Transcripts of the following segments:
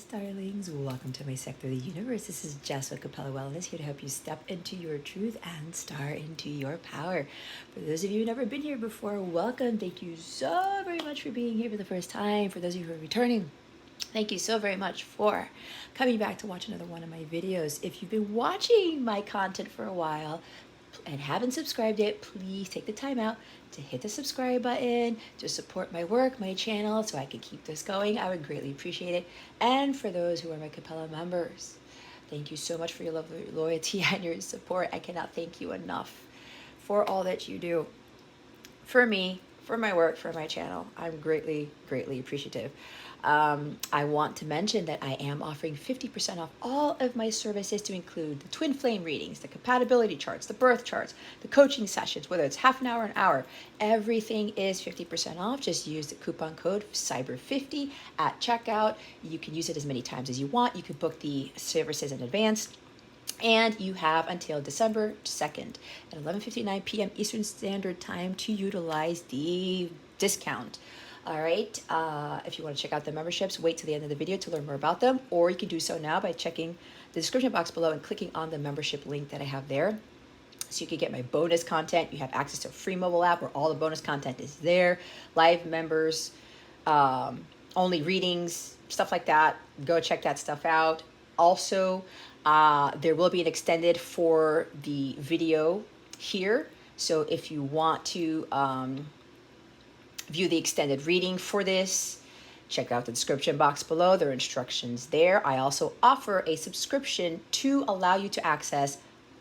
darlings. Welcome to my sector of the universe. This is Jess with Capella Wellness, here to help you step into your truth and star into your power. For those of you who've never been here before, welcome. Thank you so very much for being here for the first time. For those of you who are returning, thank you so very much for coming back to watch another one of my videos. If you've been watching my content for a while and haven't subscribed yet, please take the time out to hit the subscribe button to support my work, my channel, so I can keep this going. I would greatly appreciate it. And for those who are my Capella members, thank you so much for your love, loyalty, and your support. I cannot thank you enough for all that you do for me, for my work, for my channel. I'm greatly, greatly appreciative. I want to mention that I am offering 50% off all of my services, to include the twin flame readings, the compatibility charts, the birth charts, the coaching sessions, whether it's half an hour, an hour. Everything is 50% off. Just use the coupon code CYBER50 at checkout. You can use it as many times as you want. You can book the services in advance. And you have until December 2nd at 11:59 p.m. Eastern Standard Time to utilize the discount. All right. If you want to check out the memberships, wait till the end of the video to learn more about them, or you can do so now by checking the description box below and clicking on the membership link that I have there. So you can get my bonus content. You have access to a free mobile app where all the bonus content is there. Live members, only readings, stuff like that. Go check that stuff out. Also, there will be an extended for the video here. So if you want to view the extended reading for this, check out the description box below. There are instructions there. I also offer a subscription to allow you to access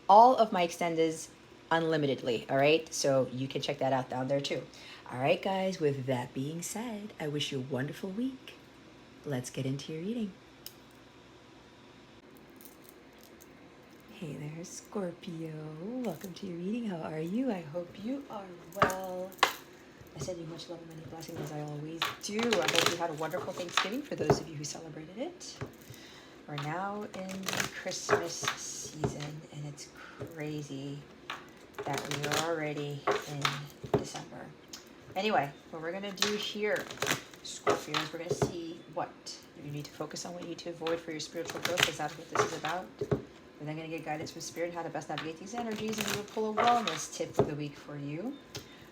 all of my extendeds unlimitedly. All right, so you can check that out down there too. All right, guys, with that being said, I wish you a wonderful week. Let's get into your reading. Hey there, Scorpio. Welcome to your reading. How are you? I hope you are well. I send you much love and many blessings, as I always do. I hope you had a wonderful Thanksgiving for those of you who celebrated it. We're now in the Christmas season, and it's crazy that we are already in December. Anyway, what we're going to do here, Scorpios, we're going to see what you need to focus on, what you need to avoid for your spiritual growth, because that's what this is about. We're then going to get guidance from Spirit, how to best navigate these energies, and we will pull a wellness tip of the week for you.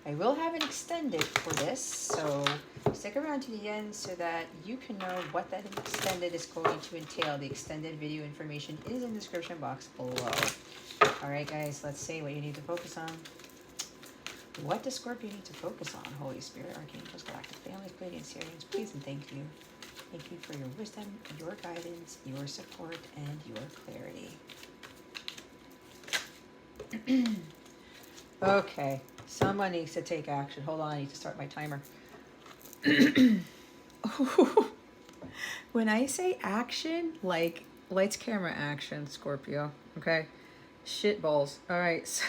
I will have an extended for this, so stick around to the end so that you can know what that extended is going to entail. The extended video information is in the description box below. All right, guys, let's see what you need to focus on. What does Scorpio need to focus on? Holy Spirit, Archangels, Galactic Families, Pleiadians, Sirians, please and thank you. Thank you for your wisdom, your guidance, your support, and your clarity. Okay, someone needs to take action. Hold on, I need to start my timer. When I say action, like lights, camera, action, Scorpio. Okay, shit balls. All right.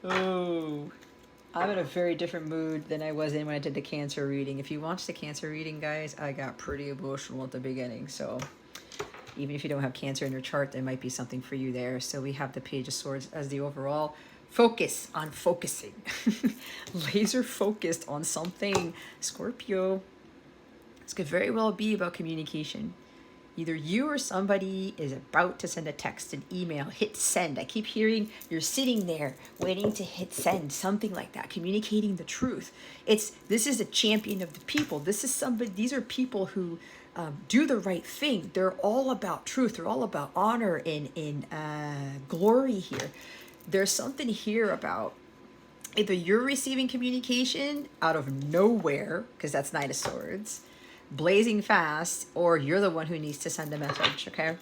Oh, I'm in a very different mood than I was in when I did the Cancer reading. If you watched the Cancer reading, guys, I got pretty emotional at the beginning. So even if you don't have Cancer in your chart, there might be something for you there. So we have the Page of Swords as the overall focus on focusing. Laser focused on something, Scorpio. This could very well be about communication. Either you or somebody is about to send a text, an email, hit send. I keep hearing you're sitting there waiting to hit send, something like that, communicating the truth. This is a champion of the people. This is somebody, these are people who do the right thing. They're all about truth. They're all about honor and glory here. There's something here about either you're receiving communication out of nowhere, because that's Knight of Swords, blazing fast, or you're the one who needs to send a message, okay?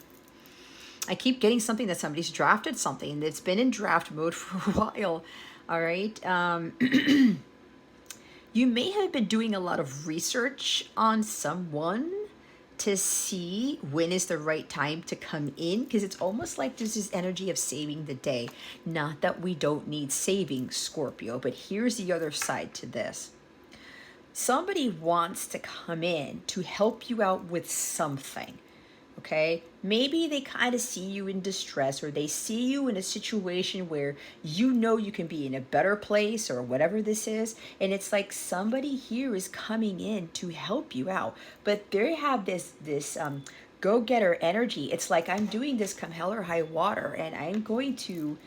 I keep getting something that somebody's drafted something. It's been in draft mode for a while, all right? You may have been doing a lot of research on someone to see when is the right time to come in, because it's almost like there's this energy of saving the day. Not that we don't need saving, Scorpio, but here's the other side to this. Somebody wants to come in to help you out with something, Okay, maybe they kind of see you in distress, or they see you in a situation where you know you can be in a better place or whatever this is, and it's like somebody here is coming in to help you out, but they have this go-getter energy. It's like, I'm doing this come hell or high water, and I'm going to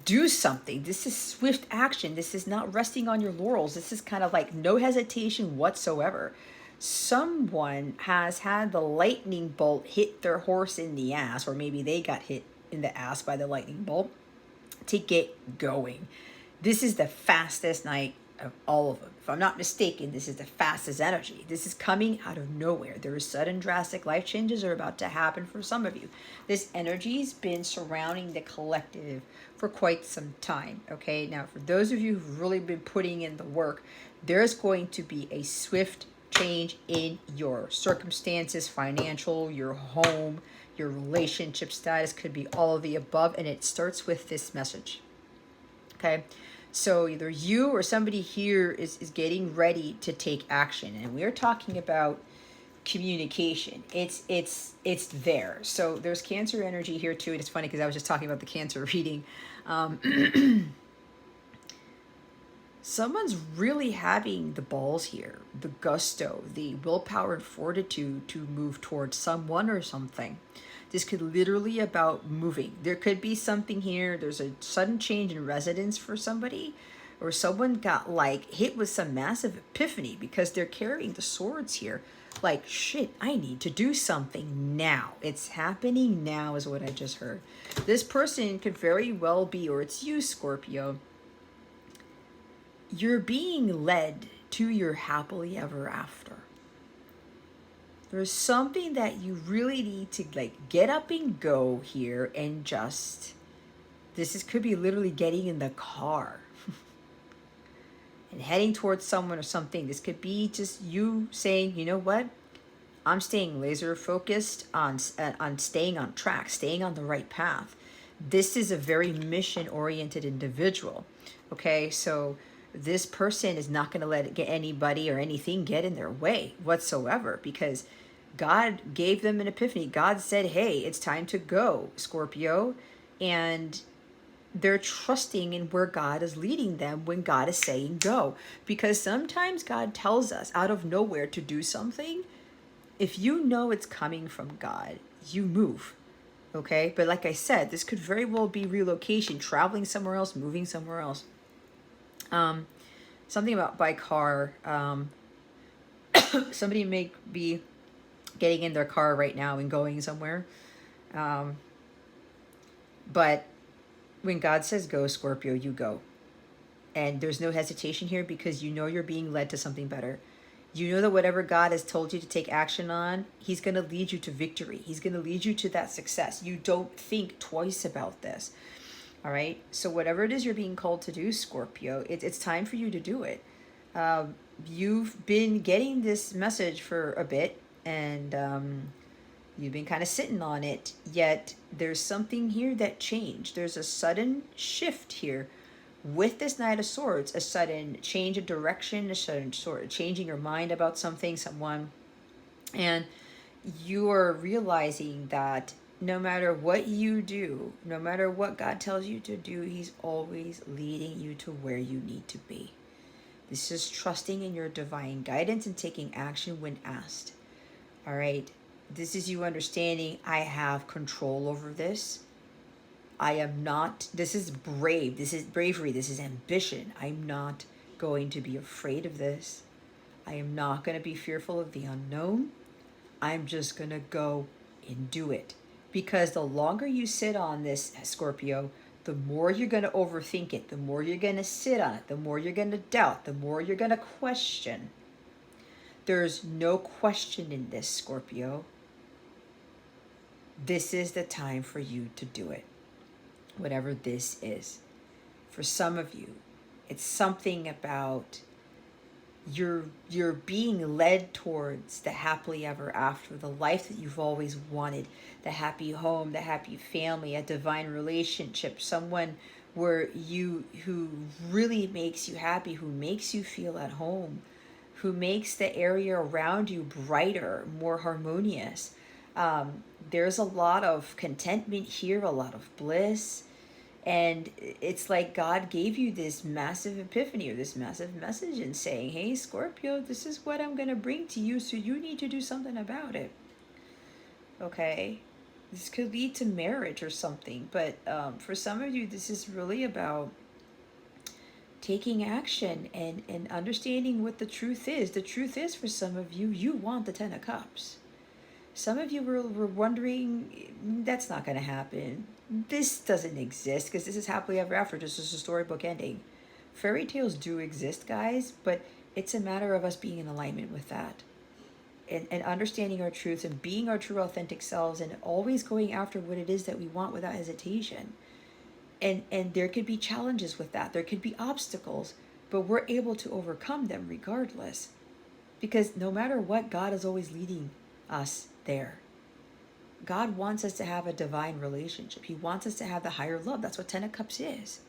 do something. This is swift action. This is not resting on your laurels. This is kind of like no hesitation whatsoever. Someone has had the lightning bolt hit their horse in the ass, or maybe they got hit in the ass by the lightning bolt to get going. This is the fastest night of all of them. If I'm not mistaken, this is the fastest energy. This is coming out of nowhere. There is sudden drastic life changes are about to happen for some of you. This energy's been surrounding the collective for quite some time. Okay, now for those of you who've really been putting in the work, there's going to be a swift change in your circumstances, financial, your home, your relationship status, could be all of the above, and it starts with this message. Okay, so either you or somebody here is getting ready to take action, and we're talking about communication. It's there. So there's Cancer energy here too, and it's funny because I was just talking about the Cancer reading. Someone's really having the balls here, the gusto, the willpower and fortitude to move towards someone or something. This could literally about moving. There could be something here. There's a sudden change in residence for somebody, or someone got like hit with some massive epiphany because they're carrying the swords here. Like, shit, I need to do something now. It's happening now is what I just heard. This person could very well be, or it's you, Scorpio. You're being led to your happily ever after. There's something that you really need to like get up and go here, and just could be literally getting in the car and heading towards someone or something. This could be just you saying, you know what, I'm staying laser focused on staying on track, staying on the right path. This is a very mission oriented individual. Okay, so this person is not going to let anybody or anything get in their way whatsoever, because God gave them an epiphany. God said, hey, it's time to go, Scorpio. And they're trusting in where God is leading them when God is saying go. Because sometimes God tells us out of nowhere to do something. If you know it's coming from God, you move. Okay? But like I said, this could very well be relocation, traveling somewhere else, moving somewhere else. Something about by car. Somebody may be getting in their car right now and going somewhere. But when God says go, Scorpio, you go. And there's no hesitation here, because you know you're being led to something better. You know that whatever God has told you to take action on, he's going to lead you to victory. He's going to lead you to that success. You don't think twice about this. All right. So whatever it is you're being called to do, Scorpio, it's time for you to do it. You've been getting this message for a bit, and you've been kind of sitting on it, yet there's something here that changed. There's a sudden shift here with this Knight of Swords, a sudden change of direction, a sudden sort of changing your mind about something, someone, and you are realizing that no matter what you do, no matter what God tells you to do, he's always leading you to where you need to be. This is trusting in your divine guidance and taking action when asked. All right. This is you understanding, I have control over this. I am not, this is brave. This is bravery. This is ambition. I'm not going to be afraid of this. I am not going to be fearful of the unknown. I'm just going to go and do it. Because the longer you sit on this, Scorpio, the more you're going to overthink it, the more you're going to sit on it, the more you're going to doubt, the more you're going to question. There's no question in this, Scorpio. This is the time for you to do it. Whatever this is. For some of you, it's something about you're being led towards the happily ever after, the life that you've always wanted, the happy home, the happy family, a divine relationship, someone who really makes you happy, who makes you feel at home, who makes the area around you brighter, more harmonious. There's a lot of contentment here, a lot of bliss. And it's like God gave you this massive epiphany or this massive message and saying, hey, Scorpio, this is what I'm going to bring to you. So you need to do something about it. Okay? This could lead to marriage or something. But for some of you, this is really about taking action and understanding what the truth is. The truth is, for some of you, you want the Ten of Cups. Some of you were wondering, that's not going to happen. This doesn't exist because this is happily ever after. This is a storybook ending. Fairy tales do exist, guys, but it's a matter of us being in alignment with that. And understanding our truths and being our true authentic selves and always going after what it is that we want without hesitation. And there could be challenges with that. There could be obstacles, but we're able to overcome them regardless. Because no matter what, God is always leading us there. God wants us to have a divine relationship. He wants us to have the higher love. That's what Ten of Cups is.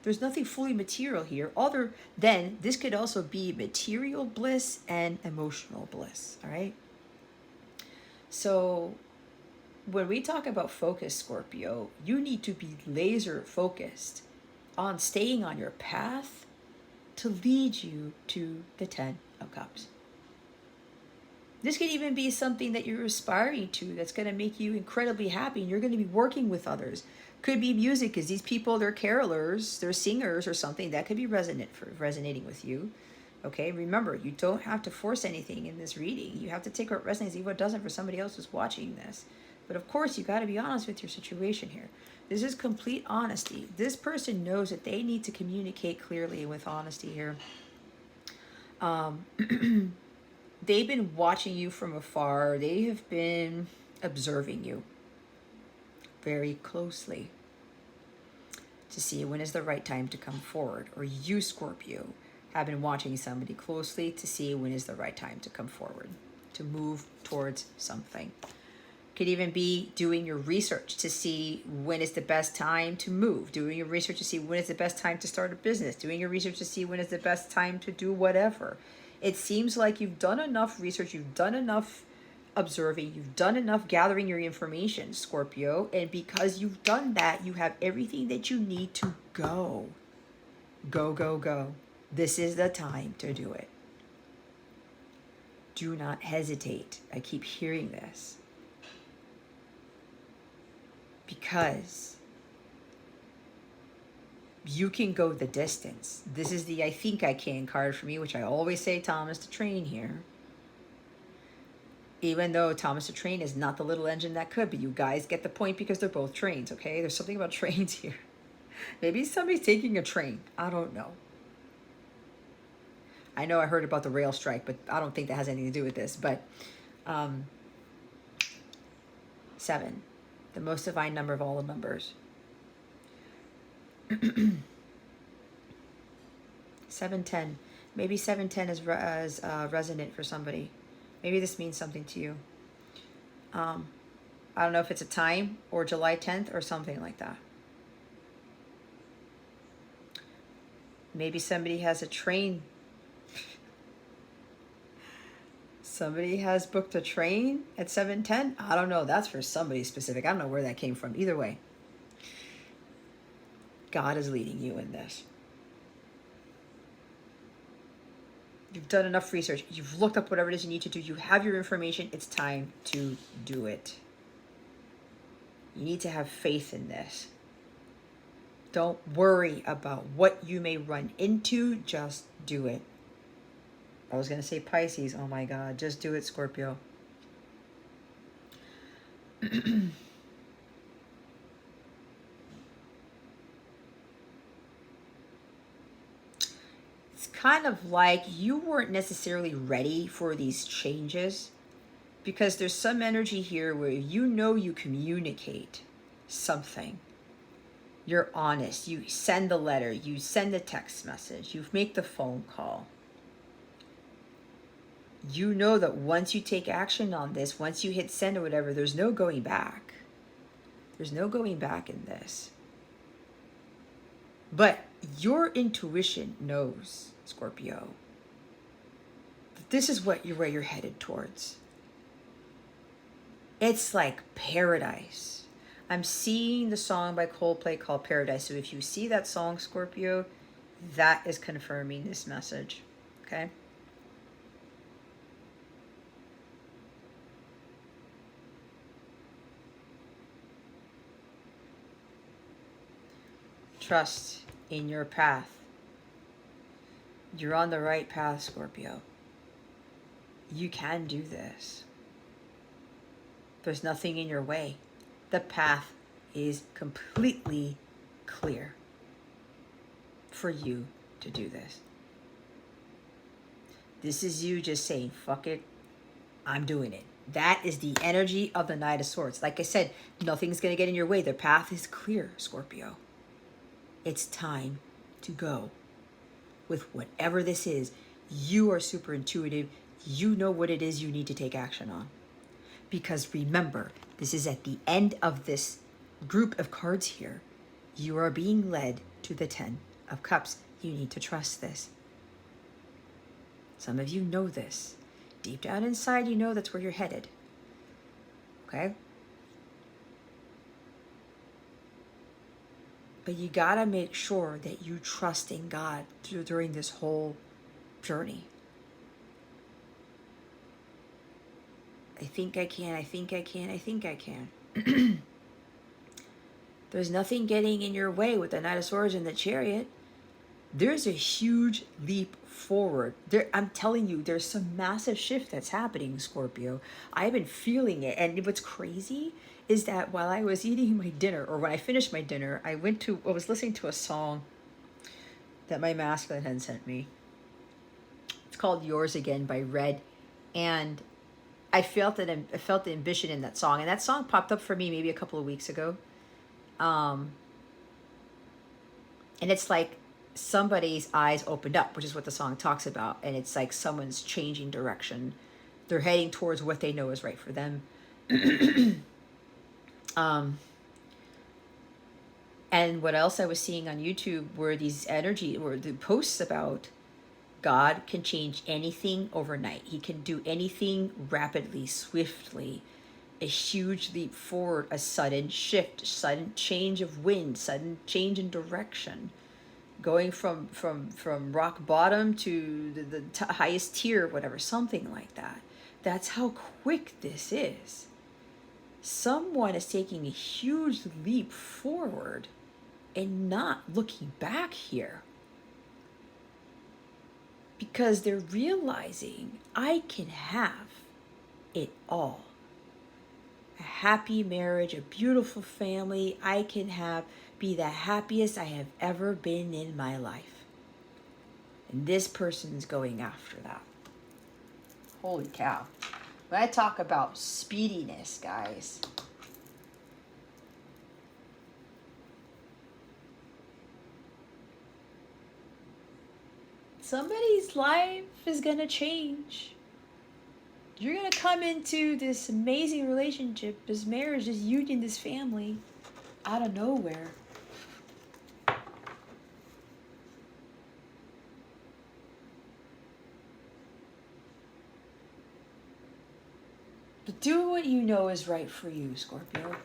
There's nothing fully material here other than this could also be material bliss and emotional bliss. All right. So when we talk about focus, Scorpio, you need to be laser focused on staying on your path to lead you to the Ten of Cups. This could even be something that you're aspiring to that's going to make you incredibly happy, and you're going to be working with others. Could be music, because these people, they're carolers, they're singers or something. That could be resonating with you. Okay, remember, you don't have to force anything in this reading. You have to take what resonates, even what doesn't, for somebody else who's watching this. But of course, you got to be honest with your situation here. This is complete honesty. This person knows that they need to communicate clearly with honesty here. They've been watching you from afar. They have been observing you very closely to see when is the right time to come forward. Or you, Scorpio, have been watching somebody closely to see when is the right time to come forward, to move towards something. Could even be doing your research to see when is the best time to move, doing your research to see when is the best time to start a business, doing your research to see when is the best time to do whatever. It seems like you've done enough research, you've done enough observing, you've done enough gathering your information, Scorpio, and because you've done that, you have everything that you need to go. Go, go, go. This is the time to do it. Do not hesitate. I keep hearing this. Because you can go the distance. This is the I think I can card for me, which I always say Thomas the Train here. Even though Thomas the Train is not the little engine that could be. You guys get the point because they're both trains, okay? There's something about trains here. Maybe somebody's taking a train. I don't know. I know I heard about the rail strike, but I don't think that has anything to do with this. But 7, the most divine number of all the numbers. 710. Maybe 710 is resonant for somebody. Maybe this means something to you. I don't know if it's a time or July 10th or something like that. Maybe somebody has a train. Somebody has booked a train at 7:10. I don't know. That's for somebody specific. I don't know where that came from. Either way, God is leading you in this. You've done enough research. You've looked up whatever it is you need to do. You have your information. It's time to do it. You need to have faith in this. Don't worry about what you may run into. Just do it. I was going to say Pisces. Oh my God. Just do it, Scorpio. It's kind of like you weren't necessarily ready for these changes because there's some energy here where you know you communicate something. You're honest. You send the letter. You send the text message. You make the phone call. You know that once you take action on this, once you hit send or whatever, there's no going back. There's no going back in this. But your intuition knows, Scorpio, that this is where you're headed towards. It's like paradise. I'm seeing the song by Coldplay called Paradise. So if you see that song, Scorpio, that is confirming this message. Okay? Trust in your path. You're on the right path, Scorpio. You can do this. There's nothing in your way. The path is completely clear for you to do this. This is you just saying, fuck it, I'm doing it. That is the energy of the Knight of Swords. Like I said, nothing's going to get in your way. The path is clear, Scorpio. It's time to go with whatever this is. You are super intuitive. You know what it is you need to take action on. Because remember, this is at the end of this group of cards here. You are being led to the 10 of Cups. You need to trust this. Some of you know this. Deep down inside, you know that's where you're headed. Okay? But you gotta make sure that you trust in God during this whole journey. I think I can, I think I can, I think I can. There's nothing getting in your way with the Knight of Swords and the Chariot. There's a huge leap forward. I'm telling you, there's some massive shift that's happening, Scorpio. I've been feeling it. And what's crazy is that while I was eating my dinner, or when I finished my dinner, I was listening to a song that my masculine had sent me. It's called Yours Again by Red. And I felt the ambition in that song. And that song popped up for me maybe a couple of weeks ago. And it's like somebody's eyes opened up, which is what the song talks about. And it's like someone's changing direction. They're heading towards what they know is right for them. And what else I was seeing on YouTube were the posts about God can change anything overnight. He can do anything rapidly, swiftly. A huge leap forward, a sudden shift, sudden change of wind, sudden change in direction. Going from rock bottom to the highest tier, whatever, something like that. That's how quick this is. Someone is taking a huge leap forward and not looking back here. Because they're realizing I can have it all. A happy marriage, a beautiful family. I can be the happiest I have ever been in my life. And this person's going after that. Holy cow. When I talk about speediness, guys, somebody's life is going to change. You're going to come into this amazing relationship, this marriage, this union, this family, out of nowhere. But do what you know is right for you, Scorpio.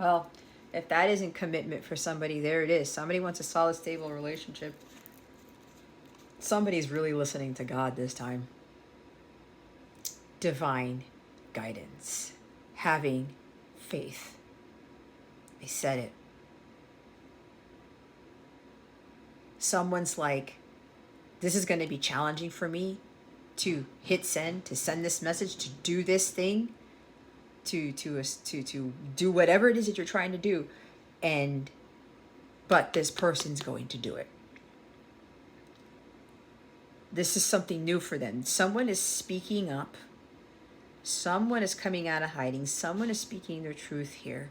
Well, if that isn't commitment for somebody, there it is. Somebody wants a solid, stable relationship. Somebody's really listening to God this time. Divine guidance. Having faith. I said it. Someone's like, this is going to be challenging for me to hit send, to send this message, to do this thing, to do whatever it is that you're trying to do. But this person's going to do it. This is something new for them. Someone is speaking up. Someone is coming out of hiding. Someone is speaking their truth here.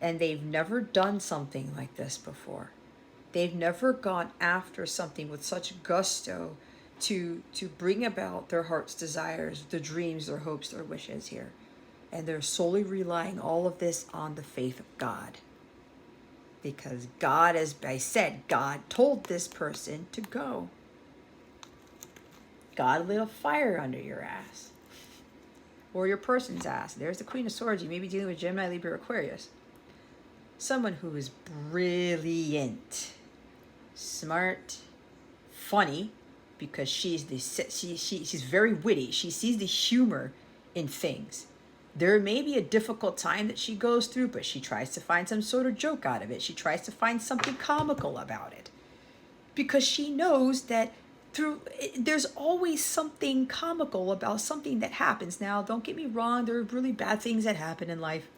And they've never done something like this before. They've never gone after something with such gusto to bring about their heart's desires, their dreams, their hopes, their wishes here. And they're solely relying all of this on the faith of God. Because God, as I said, God told this person to go. God lit a fire under your ass. or your person's ass. There's the Queen of Swords. You may be dealing with Gemini, Libra, Aquarius. Someone who is brilliant, smart, funny, because she's very witty. She sees the humor in things. There may be a difficult time that she goes through, but she tries to find some sort of joke out of it. She tries to find something comical about it, because she knows that there's always something comical about something that happens. Now, don't get me wrong, there are really bad things that happen in life,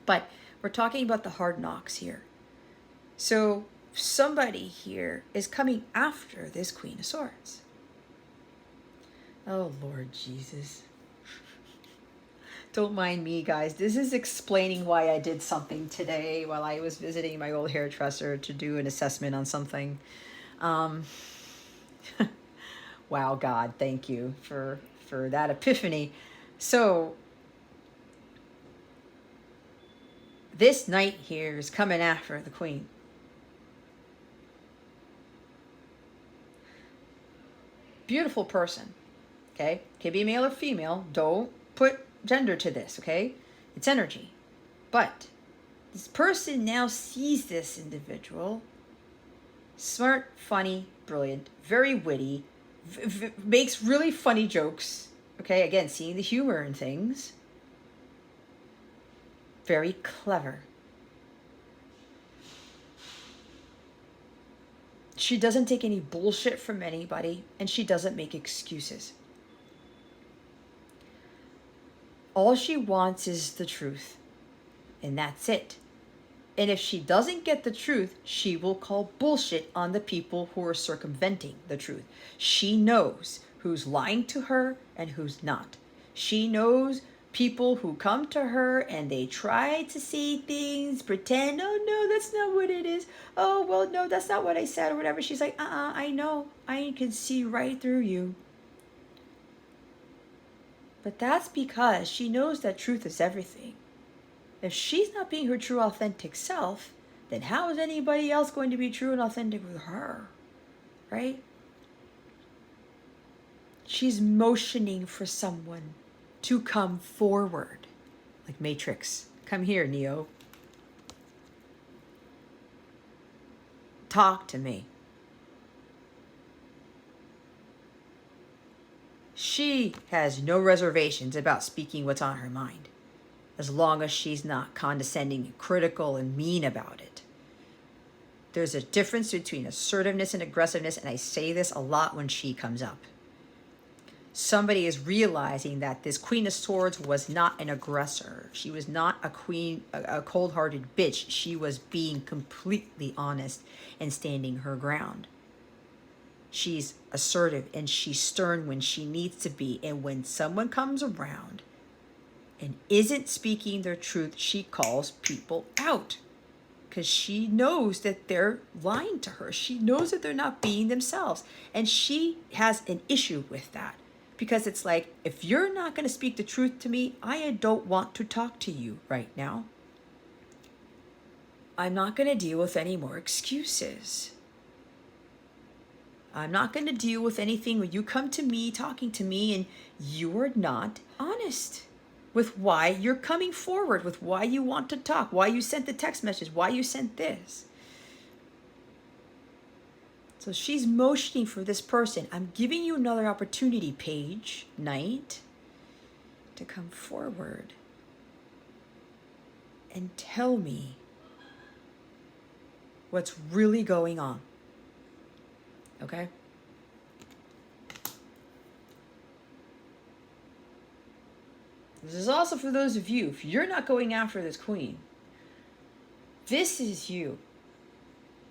but we're talking about the hard knocks here. So somebody here is coming after this Queen of Swords. Oh, Lord Jesus. Don't mind me, guys. This is explaining why I did something today while I was visiting my old hairdresser to do an assessment on something. Wow, God, thank you for that epiphany. So this knight here is coming after the Queen. Beautiful person, okay? Can be male or female. Don't put gender to this, okay? It's energy. But this person now sees this individual. Smart, funny, brilliant, very witty, makes really funny jokes. Okay, again, seeing the humor in things. Very clever. She doesn't take any bullshit from anybody, and she doesn't make excuses. All she wants is the truth, and that's it. And if she doesn't get the truth, she will call bullshit on the people who are circumventing the truth. She knows who's lying to her and who's not. She knows people who come to her and they try to say things, pretend, oh no, that's not what it is. Oh, well, no, that's not what I said or whatever. She's like, I know. I can see right through you. But that's because she knows that truth is everything. If she's not being her true, authentic self, then how is anybody else going to be true and authentic with her? Right? She's motioning for someone to come forward. Like Matrix. Come here, Neo. Talk to me. She has no reservations about speaking what's on her mind, as long as she's not condescending, critical, and mean about it. There's a difference between assertiveness and aggressiveness, and I say this a lot when she comes up. Somebody is realizing that this Queen of Swords was not an aggressor. She was not a cold-hearted bitch. She was being completely honest and standing her ground. She's assertive and she's stern when she needs to be. And when someone comes around and isn't speaking their truth, she calls people out, because she knows that they're lying to her. She knows that they're not being themselves. And she has an issue with that, because it's like, if you're not going to speak the truth to me, I don't want to talk to you right now. I'm not going to deal with any more excuses. I'm not going to deal with anything when you come to me, talking to me, and you're not honest with why you're coming forward, with why you want to talk, why you sent the text message, why you sent this. So she's motioning for this person. I'm giving you another opportunity, Page, Knight, to come forward and tell me what's really going on. Okay? This is also for those of you, if you're not going after this queen, this is you.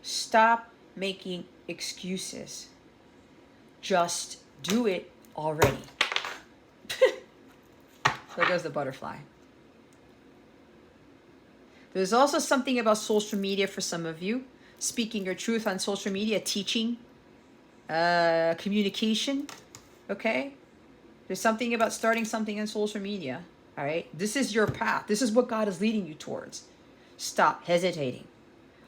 Stop making excuses. Just do it already. There goes the butterfly. There's also something about social media for some of you. Speaking your truth on social media, teaching, communication, okay? There's something about starting something on social media, all right? This is your path. This is what God is leading you towards. Stop hesitating.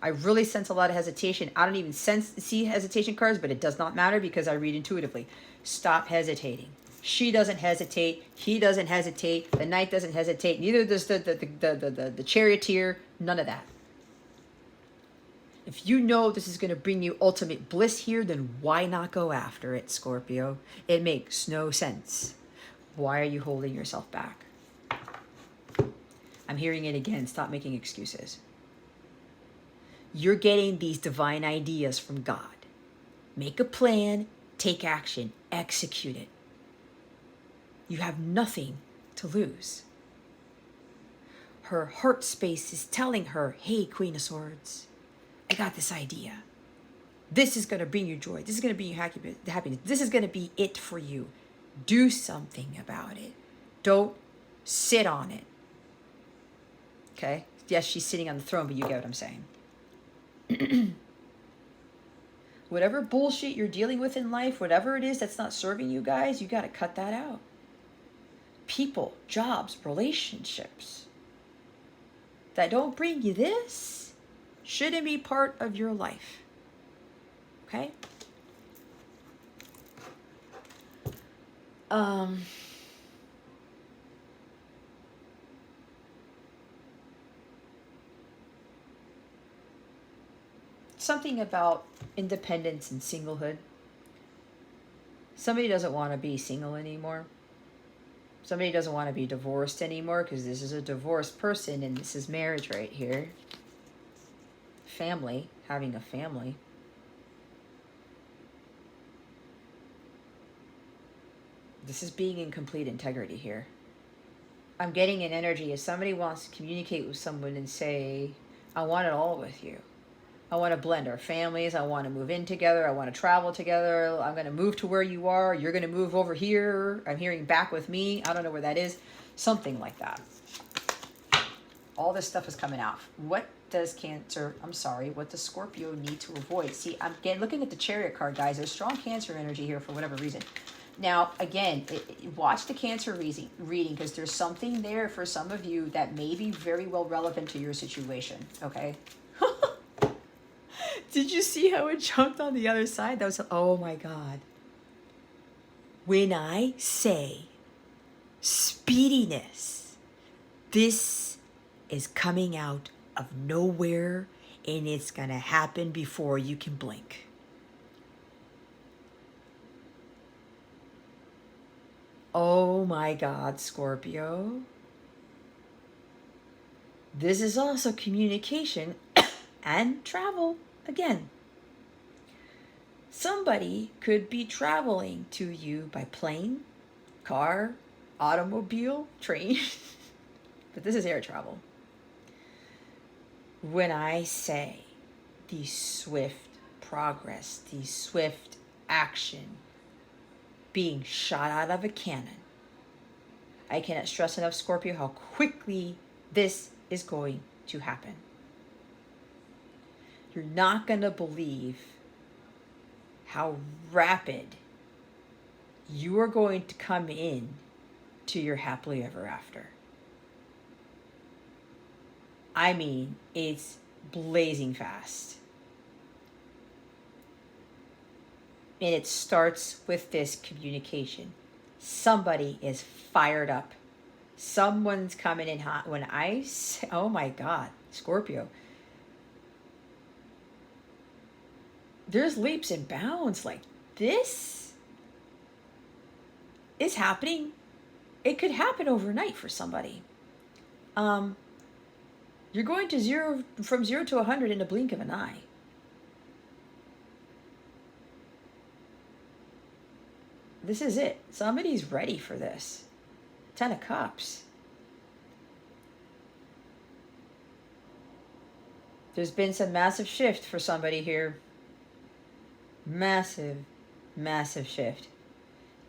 I really sense a lot of hesitation. I don't even see hesitation cards, but it does not matter because I read intuitively. Stop hesitating. She doesn't hesitate. He doesn't hesitate. The knight doesn't hesitate. Neither does the charioteer. None of that. If you know this is going to bring you ultimate bliss here, then why not go after it, Scorpio? It makes no sense. Why are you holding yourself back? I'm hearing it again. Stop making excuses. You're getting these divine ideas from God. Make a plan, take action, execute it. You have nothing to lose. Her heart space is telling her, hey, Queen of Swords, I got this idea. This is going to bring you joy. This is going to bring you happiness. This is going to be it for you. Do something about it. Don't sit on it. Okay? Yes, she's sitting on the throne, but you get what I'm saying. Whatever bullshit you're dealing with in life, whatever it is that's not serving you guys, you got to cut that out. People, jobs, relationships that don't bring you this shouldn't be part of your life. Okay? Something about independence and singlehood. Somebody doesn't want to be single anymore. Somebody doesn't want to be divorced anymore because this is a divorced person and this is marriage right here. Family, having a family. This is being in complete integrity here. I'm getting an energy as somebody wants to communicate with someone and say, I want it all with you. I want to blend our families. I want to move in together. I want to travel together. I'm going to move to where you are. You're going to move over here. I'm hearing back with me. I don't know where that is. Something like that. All this stuff is coming out. What does what does Scorpio need to avoid? See, I'm looking at the Chariot card, guys. There's strong Cancer energy here for whatever reason. Now, again, watch the Cancer reading because there's something there for some of you that may be very well relevant to your situation, okay? Did you see how it jumped on the other side? That was, oh my God. When I say speediness, this is coming out of nowhere and it's going to happen before you can blink. Oh my God, Scorpio. This is also communication and travel. Again, somebody could be traveling to you by plane, car, automobile, train, but this is air travel. When I say the swift progress, the swift action, being shot out of a cannon, I cannot stress enough, Scorpio, how quickly this is going to happen. You're not going to believe how rapid you are going to come in to your happily ever after. I mean, it's blazing fast. And it starts with this communication. Somebody is fired up. Someone's coming in hot. When I say, oh my God, Scorpio, there's leaps and bounds like this is happening. It could happen overnight for somebody. You're going to from 0 to 100 in a blink of an eye. This is it. Somebody's ready for this. 10 of Cups. There's been some massive shift for somebody here. Massive, massive shift.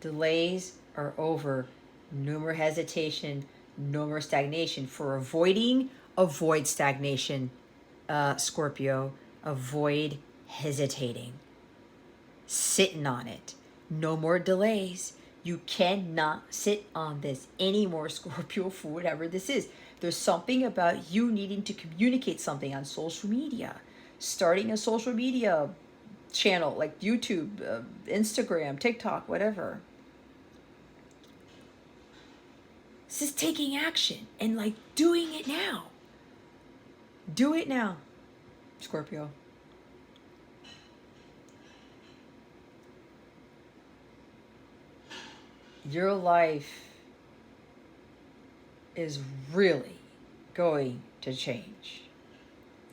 Delays are over. No more hesitation. No more stagnation. For avoid stagnation, Scorpio. Avoid hesitating. Sitting on it. No more delays. You cannot sit on this anymore, Scorpio, for whatever this is. There's something about you needing to communicate something on social media. Starting a social media channel like YouTube, Instagram, TikTok, whatever. This is taking action and like doing it now. Do it now, Scorpio. Your life is really going to change.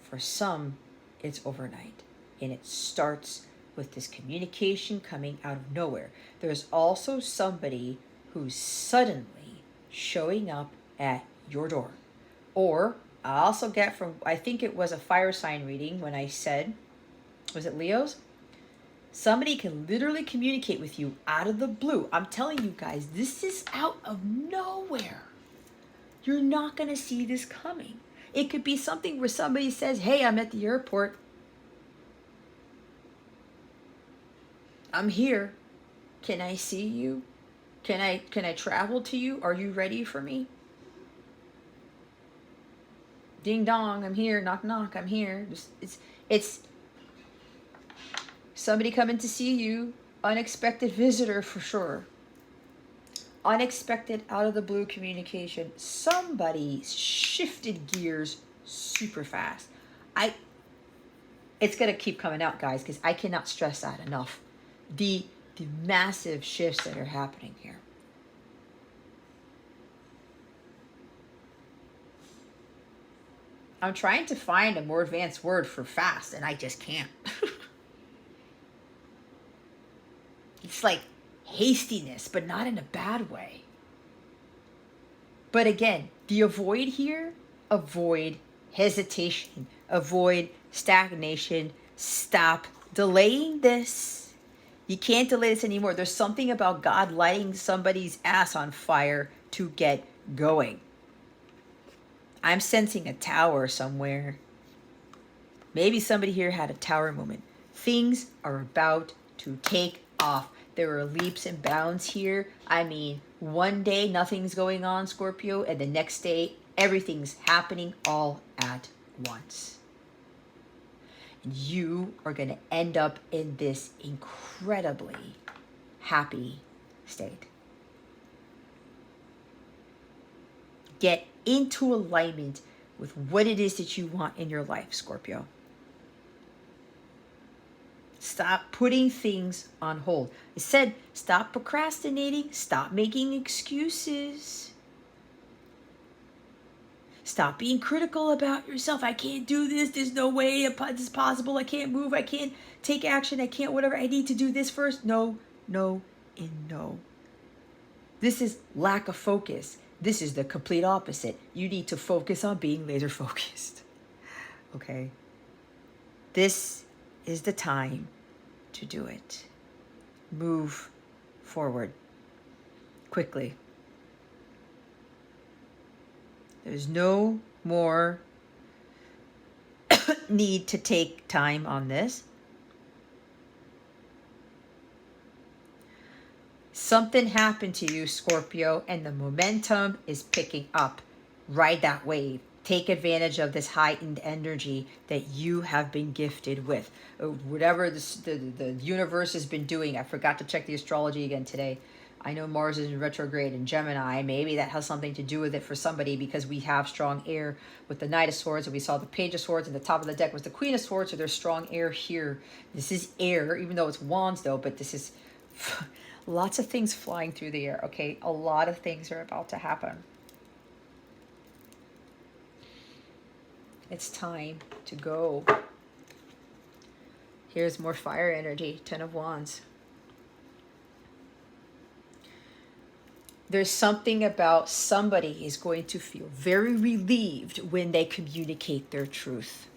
For some, it's overnight. And it starts with this communication coming out of nowhere. There's also somebody who's suddenly showing up at your door. Or I also get from, I think it was a fire sign reading when I said, was it Leo's? Somebody can literally communicate with you out of the blue. I'm telling you guys, this is out of nowhere. You're not going to see this coming. It could be something where somebody says, hey, I'm at the airport. I'm here. Can I see you? Can I travel to you? Are you ready for me? Ding dong, I'm here. Knock knock, I'm here. It's somebody coming to see you. Unexpected visitor for sure. Unexpected out of the blue communication. Somebody shifted gears super fast. It's gonna keep coming out, guys, because I cannot stress that enough. The massive shifts that are happening here. I'm trying to find a more advanced word for fast, and I just can't. It's like hastiness, but not in a bad way. But again, the avoid here, avoid hesitation, avoid stagnation, stop delaying this. You can't delay this anymore. There's something about God lighting somebody's ass on fire to get going. I'm sensing a tower somewhere. Maybe somebody here had a tower moment. Things are about to take off. There are leaps and bounds here. I mean, one day nothing's going on, Scorpio, and the next day everything's happening all at once. You are going to end up in this incredibly happy state. Get into alignment with what it is that you want in your life, Scorpio. Stop putting things on hold. I said, stop procrastinating. Stop making excuses. Stop being critical about yourself. I can't do this. There's no way this is possible. I can't move. I can't take action. I can't whatever. I need to do this first. No, no, and no. This is lack of focus. This is the complete opposite. You need to focus on being laser focused. Okay? This is the time to do it. Move forward quickly. There's no more need to take time on this. Something happened to you, Scorpio, and the momentum is picking up. Ride that wave. Take advantage of this heightened energy that you have been gifted with. Whatever the universe has been doing. I forgot to check the astrology again today. I know Mars is in retrograde in Gemini. Maybe that has something to do with it for somebody because we have strong air with the Knight of Swords, and we saw the Page of Swords, and the top of the deck was the Queen of Swords, so there's strong air here. This is air, even though it's wands though, but this is lots of things flying through the air, okay? A lot of things are about to happen. It's time to go. Here's more fire energy, 10 of Wands. There's something about somebody is going to feel very relieved when they communicate their truth.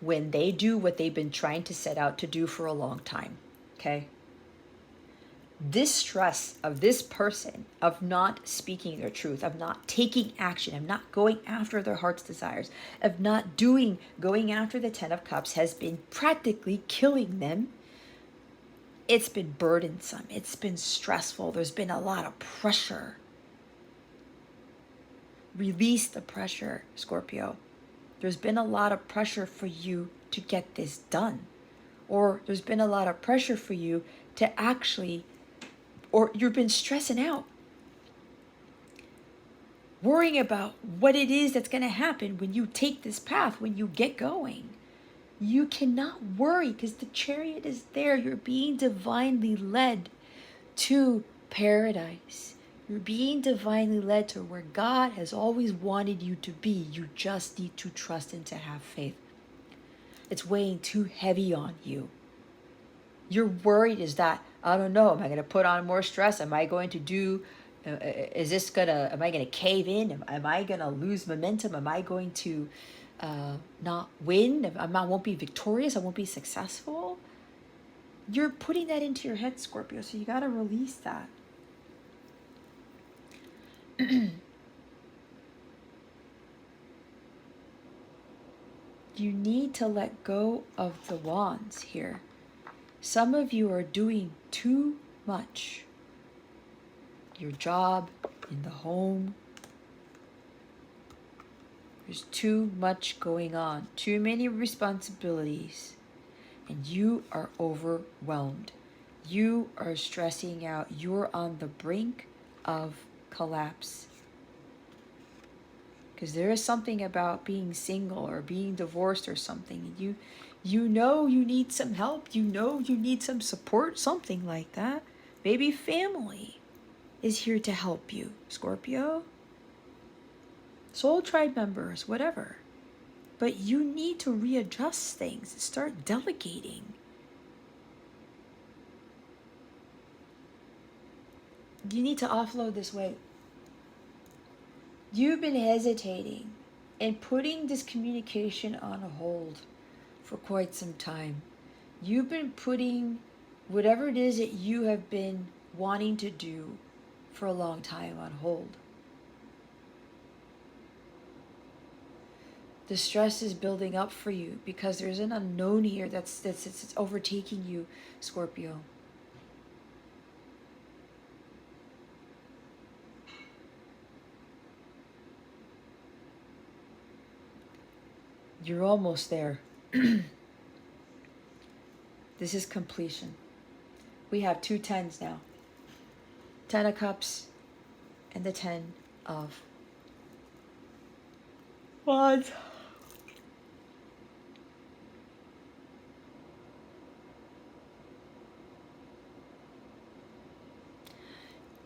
When they do what they've been trying to set out to do for a long time, okay? This stress of this person of not speaking their truth, of not taking action, of not going after their heart's desires, of not going after the 10 of Cups has been practically killing them. It's been burdensome. It's been stressful. There's been a lot of pressure. Release the pressure, Scorpio. There's been a lot of pressure for you to get this done. Or there's been a lot of pressure for you to actually, or you've been stressing out. worrying about what it is that's going to happen when you take this path, when you get going. You cannot worry because the chariot is there. You're being divinely led to paradise. You're being divinely led to where God has always wanted you to be. You just need to trust and to have faith. It's weighing too heavy on you. You're worried is that, I don't know, am I going to put on more stress? Am I going to do, am I going to cave in? Am I going to lose momentum? Am I going to not win? I won't be victorious. I won't be successful. You're putting that into your head, Scorpio, so you got to release that. You need to let go of the wands here. Some of you are doing too much. Your job, in the home. There's too much going on. Too many responsibilities. And you are overwhelmed. You are stressing out. You're on the brink of collapse. Because there is something about being single or being divorced or something. You know you need some help. You know you need some support, something like that. Maybe family is here to help you, Scorpio. Soul tribe members, whatever. But you need to readjust things. Start delegating. You need to offload this weight. You've been hesitating and putting this communication on hold for quite some time. You've been putting whatever it is that you have been wanting to do for a long time on hold. The stress is building up for you because there's an unknown here that's overtaking you, Scorpio. You're almost there. This is completion. We have 2 10s now. 10 of Cups and the 10 of Wands.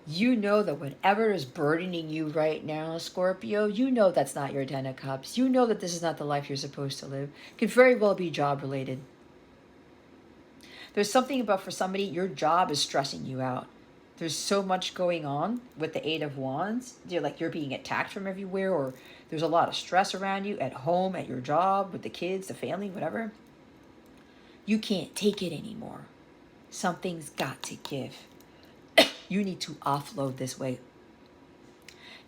You know that whatever is burdening you right now, Scorpio, you know that's not your 10 of Cups. You know that this is not the life you're supposed to live. It could very well be job related. There's something about, for somebody, your job is stressing you out. There's so much going on with the 8 of Wands. You're being attacked from everywhere, or there's a lot of stress around you at home, at your job, with the kids, the family, whatever. You can't take it anymore. Something's got to give. You need to offload this weight.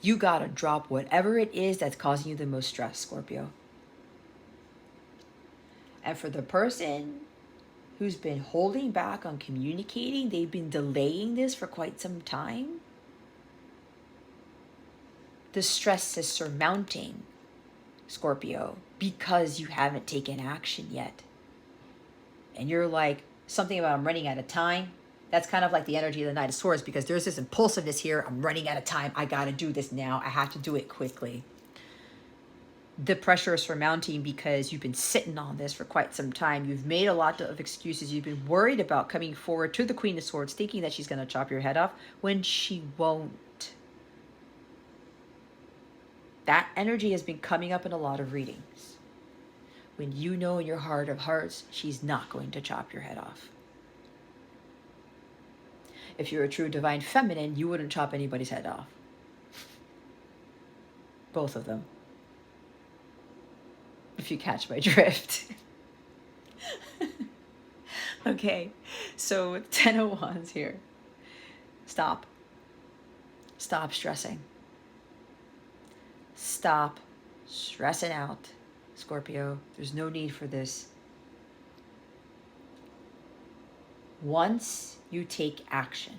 You got to drop whatever it is that's causing you the most stress, Scorpio. And for the person who's been holding back on communicating, they've been delaying this for quite some time. The stress is surmounting, Scorpio, because you haven't taken action yet. And you're like, something about I'm running out of time. That's kind of like the energy of the Knight of Swords, because there's this impulsiveness here. I'm running out of time. I got to do this now. I have to do it quickly. The pressure is surmounting because you've been sitting on this for quite some time. You've made a lot of excuses. You've been worried about coming forward to the Queen of Swords, thinking that she's going to chop your head off when she won't. That energy has been coming up in a lot of readings. When you know in your heart of hearts, she's not going to chop your head off. If you're a true divine feminine, you wouldn't chop anybody's head off. Both of them. If you catch my drift. Okay, so 10 of Wands here. Stop. Stop stressing. Stop stressing out, Scorpio. There's no need for this. Once you take action,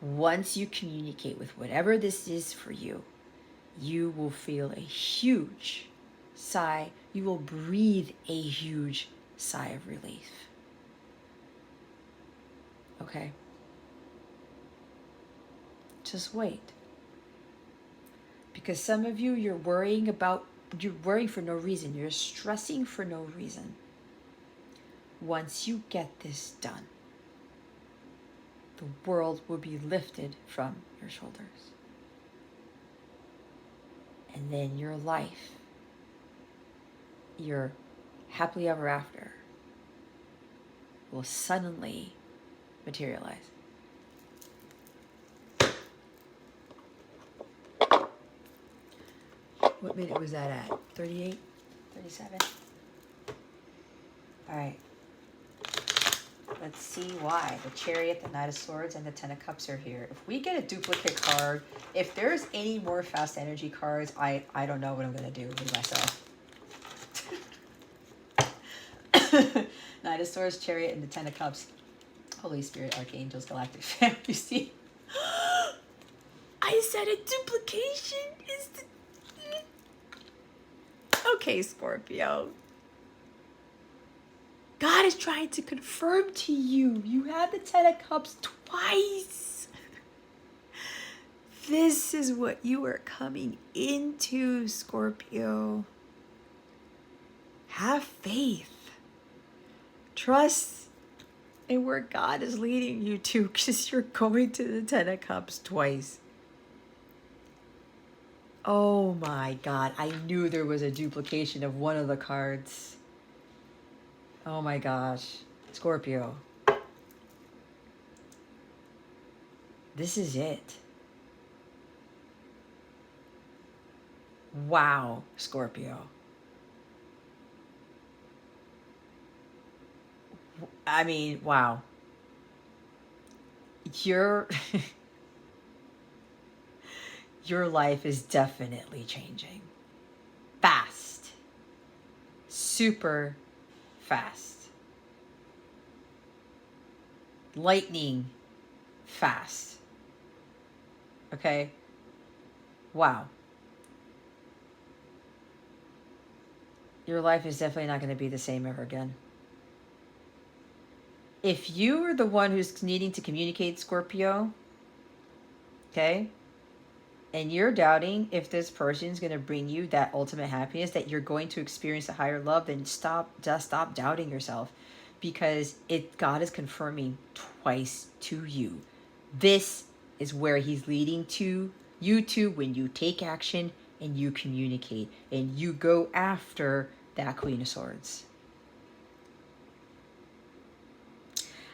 once you communicate with whatever this is for you, you will feel a huge sigh. You will breathe a huge sigh of relief. Okay? Just wait. Because some of you, you're worrying for no reason. You're stressing for no reason. Once you get this done, the world will be lifted from your shoulders. And then your life, your happily ever after, will suddenly materialize. What minute was that at? 38? 37? All right. Let's see why. The Chariot, the Knight of Swords, and the Ten of Cups are here. If we get a duplicate card, if there's any more fast energy cards, I don't know what I'm going to do with myself. Knight of Swords, Chariot, and the Ten of Cups. Holy Spirit, Archangels, Galactic Family. You see? I said a duplication is the... Okay, Scorpio. God is trying to confirm to you. You had the Ten of Cups twice. This is what you are coming into, Scorpio. Have faith. Trust in where God is leading you to, because you're going to the Ten of Cups twice. Oh my God. I knew there was a duplication of one of the cards. Oh my gosh. Scorpio. This is it. Wow, Scorpio. I mean, wow. Your life is definitely changing. Fast. Super fast. Lightning fast. Okay? Wow. Your life is definitely not going to be the same ever again. If you are the one who's needing to communicate, Scorpio, okay, and you're doubting if this person is going to bring you that ultimate happiness, that you're going to experience a higher love, then stop doubting yourself, because God is confirming twice to you. This is where he's leading to you to when you take action and you communicate and you go after that Queen of Swords.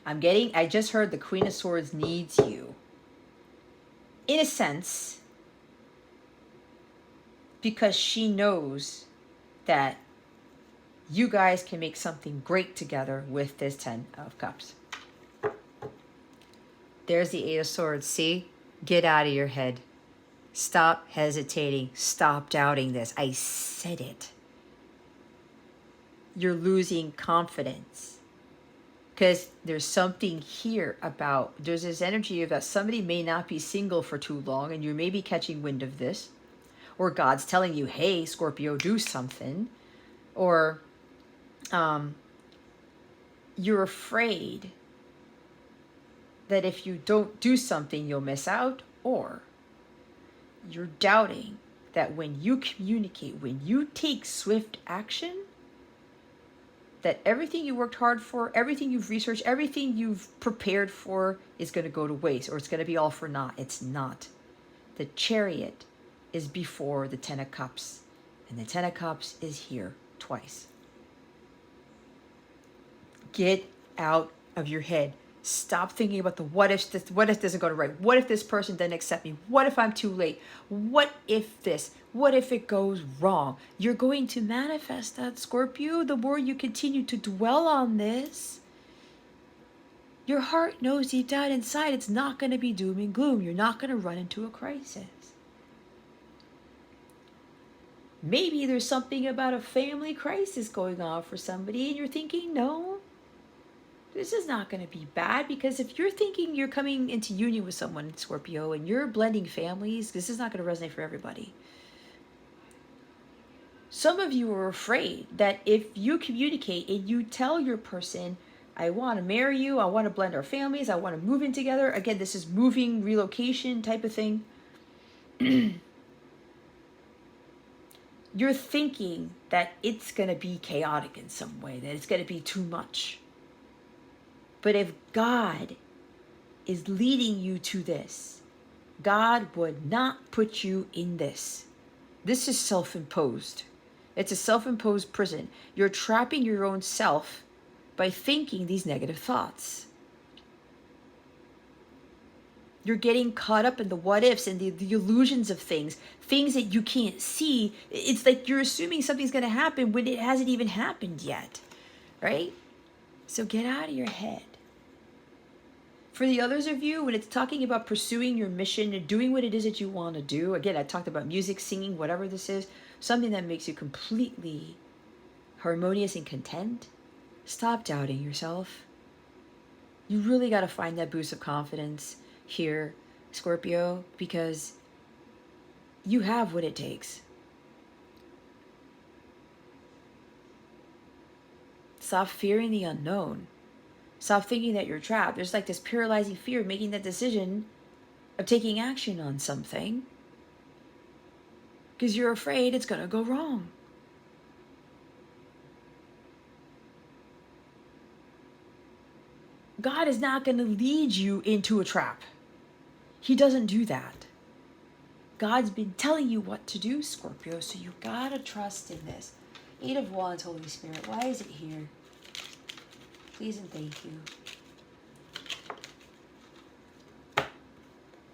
I just heard the Queen of Swords needs you. In a sense, because she knows that you guys can make something great together with this Ten of Cups. There's the Eight of Swords. See? Get out of your head. Stop hesitating. Stop doubting this. I said it. You're losing confidence. Because there's something here about, there's this energy of that somebody may not be single for too long, and you may be catching wind of this. Or God's telling you, hey, Scorpio, do something. Or you're afraid that if you don't do something, you'll miss out. Or you're doubting that when you communicate, when you take swift action, that everything you worked hard for, everything you've researched, everything you've prepared for is going to go to waste, or it's going to be all for naught. It's not. The Chariot is before the Ten of Cups, and the Ten of Cups is here twice. Get out of your head. Stop thinking about the what if doesn't go to right? What if this person doesn't accept me? What if I'm too late? What if this? What if it goes wrong? You're going to manifest that, Scorpio. The more you continue to dwell on this, your heart knows deep down inside it's not going to be doom and gloom. You're not going to run into a crisis. Maybe there's something about a family crisis going on for somebody, and you're thinking, no, this is not going to be bad, because if you're thinking you're coming into union with someone, Scorpio, and you're blending families, this is not going to resonate for everybody. Some of you are afraid that if you communicate and you tell your person, I want to marry you, I want to blend our families, I want to move in together. Again, this is moving, relocation type of thing. You're thinking that it's going to be chaotic in some way, that it's going to be too much. But if God is leading you to this, God would not put you in this. This is self-imposed. It's a self-imposed prison. You're trapping your own self by thinking these negative thoughts. You're getting caught up in the what ifs and the illusions of things that you can't see. It's like you're assuming something's going to happen when it hasn't even happened yet, right? So get out of your head. For the others of you, when it's talking about pursuing your mission and doing what it is that you want to do, again, I talked about music, singing, whatever this is, something that makes you completely harmonious and content, stop doubting yourself. You really got to find that boost of confidence here, Scorpio, because you have what it takes. Stop fearing the unknown. Stop thinking that you're trapped. There's like this paralyzing fear of making that decision of taking action on something because you're afraid it's going to go wrong. God is not going to lead you into a trap. He doesn't do that. God's been telling you what to do, Scorpio, so you gotta trust in this. 8 of Wands, Holy Spirit, why is it here? Please and thank you.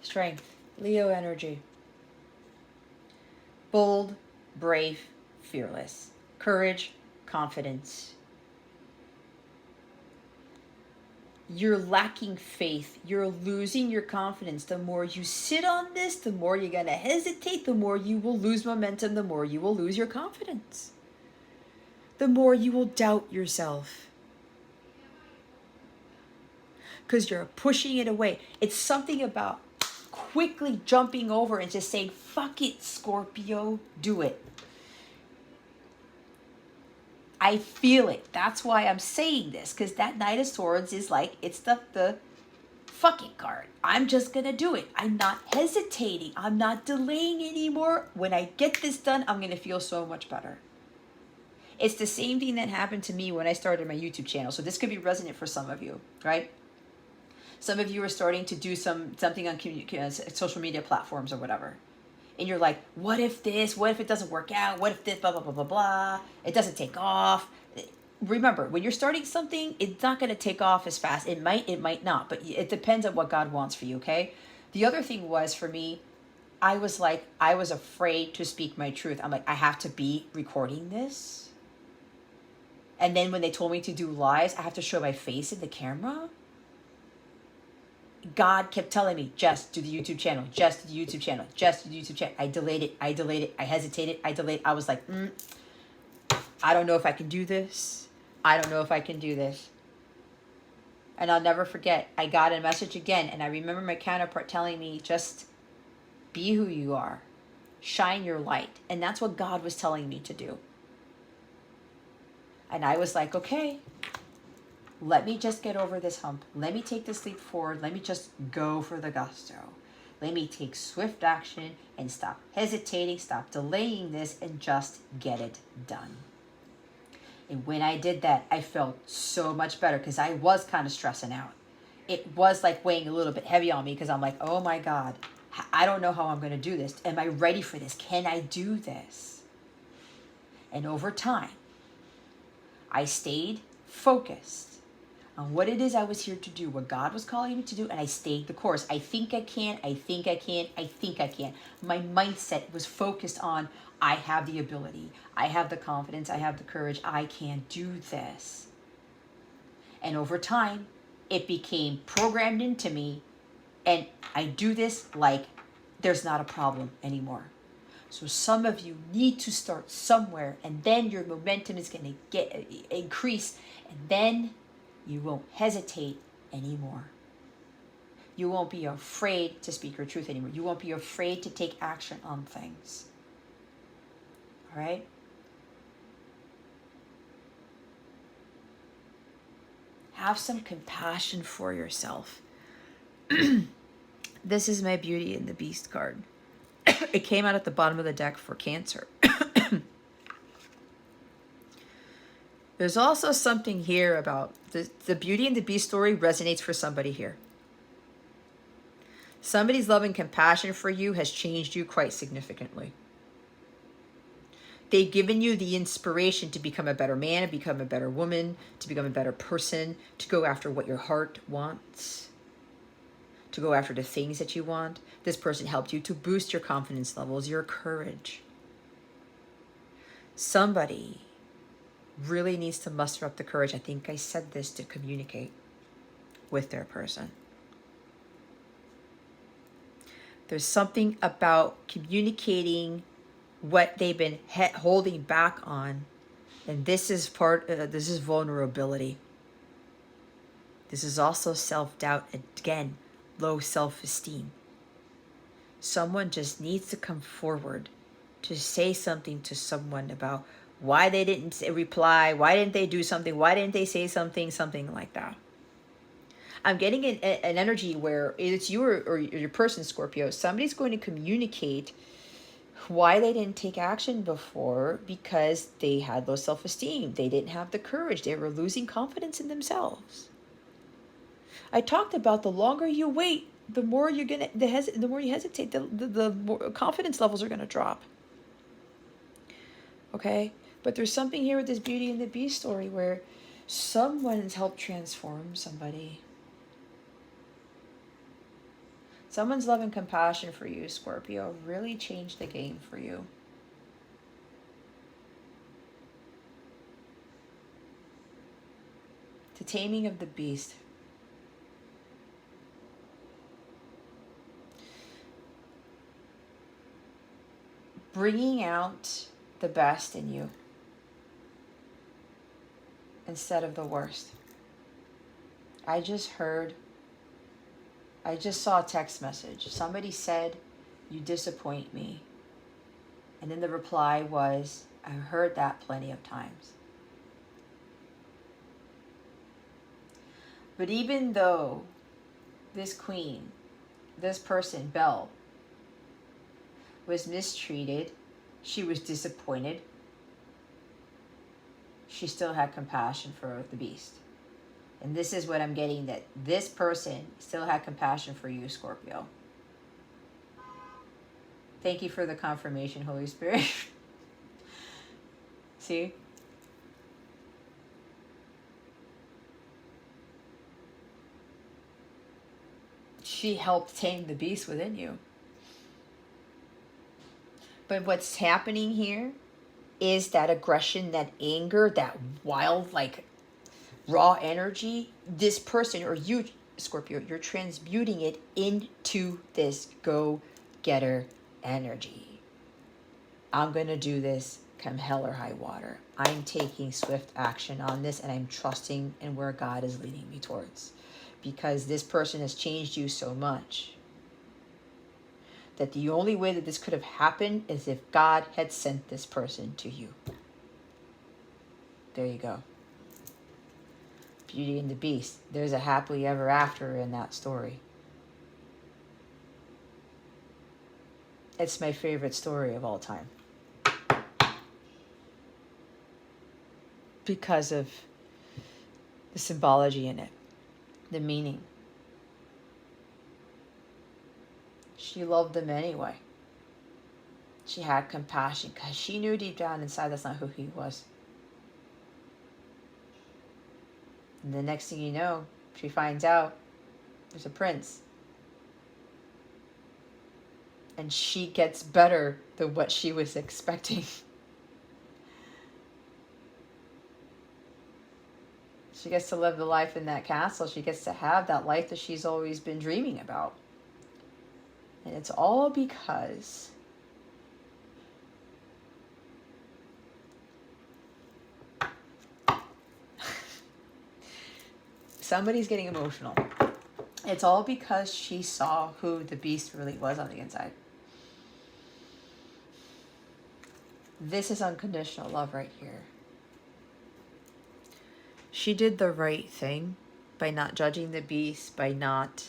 Strength, Leo energy. Bold, brave, fearless. Courage, confidence. You're lacking faith. You're losing your confidence. The more you sit on this, the more you're going to hesitate, the more you will lose momentum, the more you will lose your confidence. The more you will doubt yourself. Because you're pushing it away. It's something about quickly jumping over and just saying, fuck it, Scorpio, do it. I feel it. That's why I'm saying this, because that Knight of Swords is like, it's the fucking card. I'm just going to do it. I'm not hesitating. I'm not delaying anymore. When I get this done, I'm going to feel so much better. It's the same thing that happened to me when I started my YouTube channel. So this could be resonant for some of you, right? Some of you are starting to do something on social media platforms or whatever. And you're like, what if this? What if it doesn't work out? What if this? Blah, blah, blah, blah, blah. It doesn't take off. Remember, when you're starting something, it's not going to take off as fast. It might not. But it depends on what God wants for you, okay? The other thing was, for me, I was afraid to speak my truth. I'm like, I have to be recording this. And then when they told me to do lives, I have to show my face in the camera. God kept telling me, just do the YouTube channel, just do the YouTube channel, just do the YouTube channel. I delayed it, I hesitated, I delayed. I was like, I don't know if I can do this. I don't know if I can do this. And I'll never forget, I got a message again, and I remember my counterpart telling me, just be who you are. Shine your light. And that's what God was telling me to do. And I was like, okay, let me just get over this hump. Let me take this leap forward. Let me just go for the gusto. Let me take swift action and stop hesitating, stop delaying this, and just get it done. And when I did that, I felt so much better because I was kind of stressing out. It was like weighing a little bit heavy on me because I'm like, oh my God, I don't know how I'm going to do this. Am I ready for this? Can I do this? And over time, I stayed focused on what it is I was here to do, what God was calling me to do, and I stayed the course. I think I can, I think I can, I think I can. My mindset was focused on, I have the ability, I have the confidence, I have the courage, I can do this. And over time, it became programmed into me, and I do this like there's not a problem anymore. So some of you need to start somewhere, and then your momentum is going to increase, and then you won't hesitate anymore. You won't be afraid to speak your truth anymore. You won't be afraid to take action on things. All right? Have some compassion for yourself. This is my Beauty and the Beast card. It came out at the bottom of the deck for Cancer. There's also something here about the Beauty and the Beast story resonates for somebody here. Somebody's love and compassion for you has changed you quite significantly. They've given you the inspiration to become a better man, to become a better woman, to become a better person, to go after what your heart wants, to go after the things that you want. This person helped you to boost your confidence levels, your courage. Somebody really needs to muster up the courage. I think I said this, to communicate with their person. There's something about communicating what they've been holding back on, and this is this is vulnerability. This is also self-doubt, again, low self-esteem. Someone just needs to come forward to say something to someone about why they didn't reply, why didn't they do something, why didn't they say something like that. I'm getting an energy where it's you or your person, Scorpio. Somebody's going to communicate why they didn't take action before, because they had low self-esteem. They didn't have the courage. They were losing confidence in themselves. I talked about the longer you wait, the more you're gonna the more you hesitate, the more confidence levels are gonna drop. Okay, but there's something here with this Beauty and the Beast story where someone's helped transform somebody. Someone's love and compassion for you, Scorpio, really changed the game for you. The taming of the beast. Bringing out the best in you instead of the worst. I just saw a text message. Somebody said, "You disappoint me." And then the reply was, "I heard that plenty of times." But even though this queen, this person, Belle, was mistreated, she was disappointed, she still had compassion for the beast. And this is what I'm getting, that this person still had compassion for you, Scorpio. Thank you for the confirmation, Holy Spirit. See? She helped tame the beast within you. But what's happening here is that aggression, that anger, that wild, like, raw energy, this person, or you, Scorpio, you're transmuting it into this go-getter energy. I'm going to do this come hell or high water. I'm taking swift action on this, and I'm trusting in where God is leading me towards. Because this person has changed you so much that the only way that this could have happened is if God had sent this person to you. There you go. Beauty and the Beast. There's a happily ever after in that story. It's my favorite story of all time. Because of the symbology in it, the meaning. She loved them anyway. She had compassion because she knew deep down inside that's not who he was. And the next thing you know, she finds out there's a prince. And she gets better than what she was expecting. She gets to live the life in that castle. She gets to have that life that she's always been dreaming about. And it's all because somebody's getting emotional. It's all because she saw who the beast really was on the inside. This is unconditional love right here. She did the right thing by not judging the beast, by not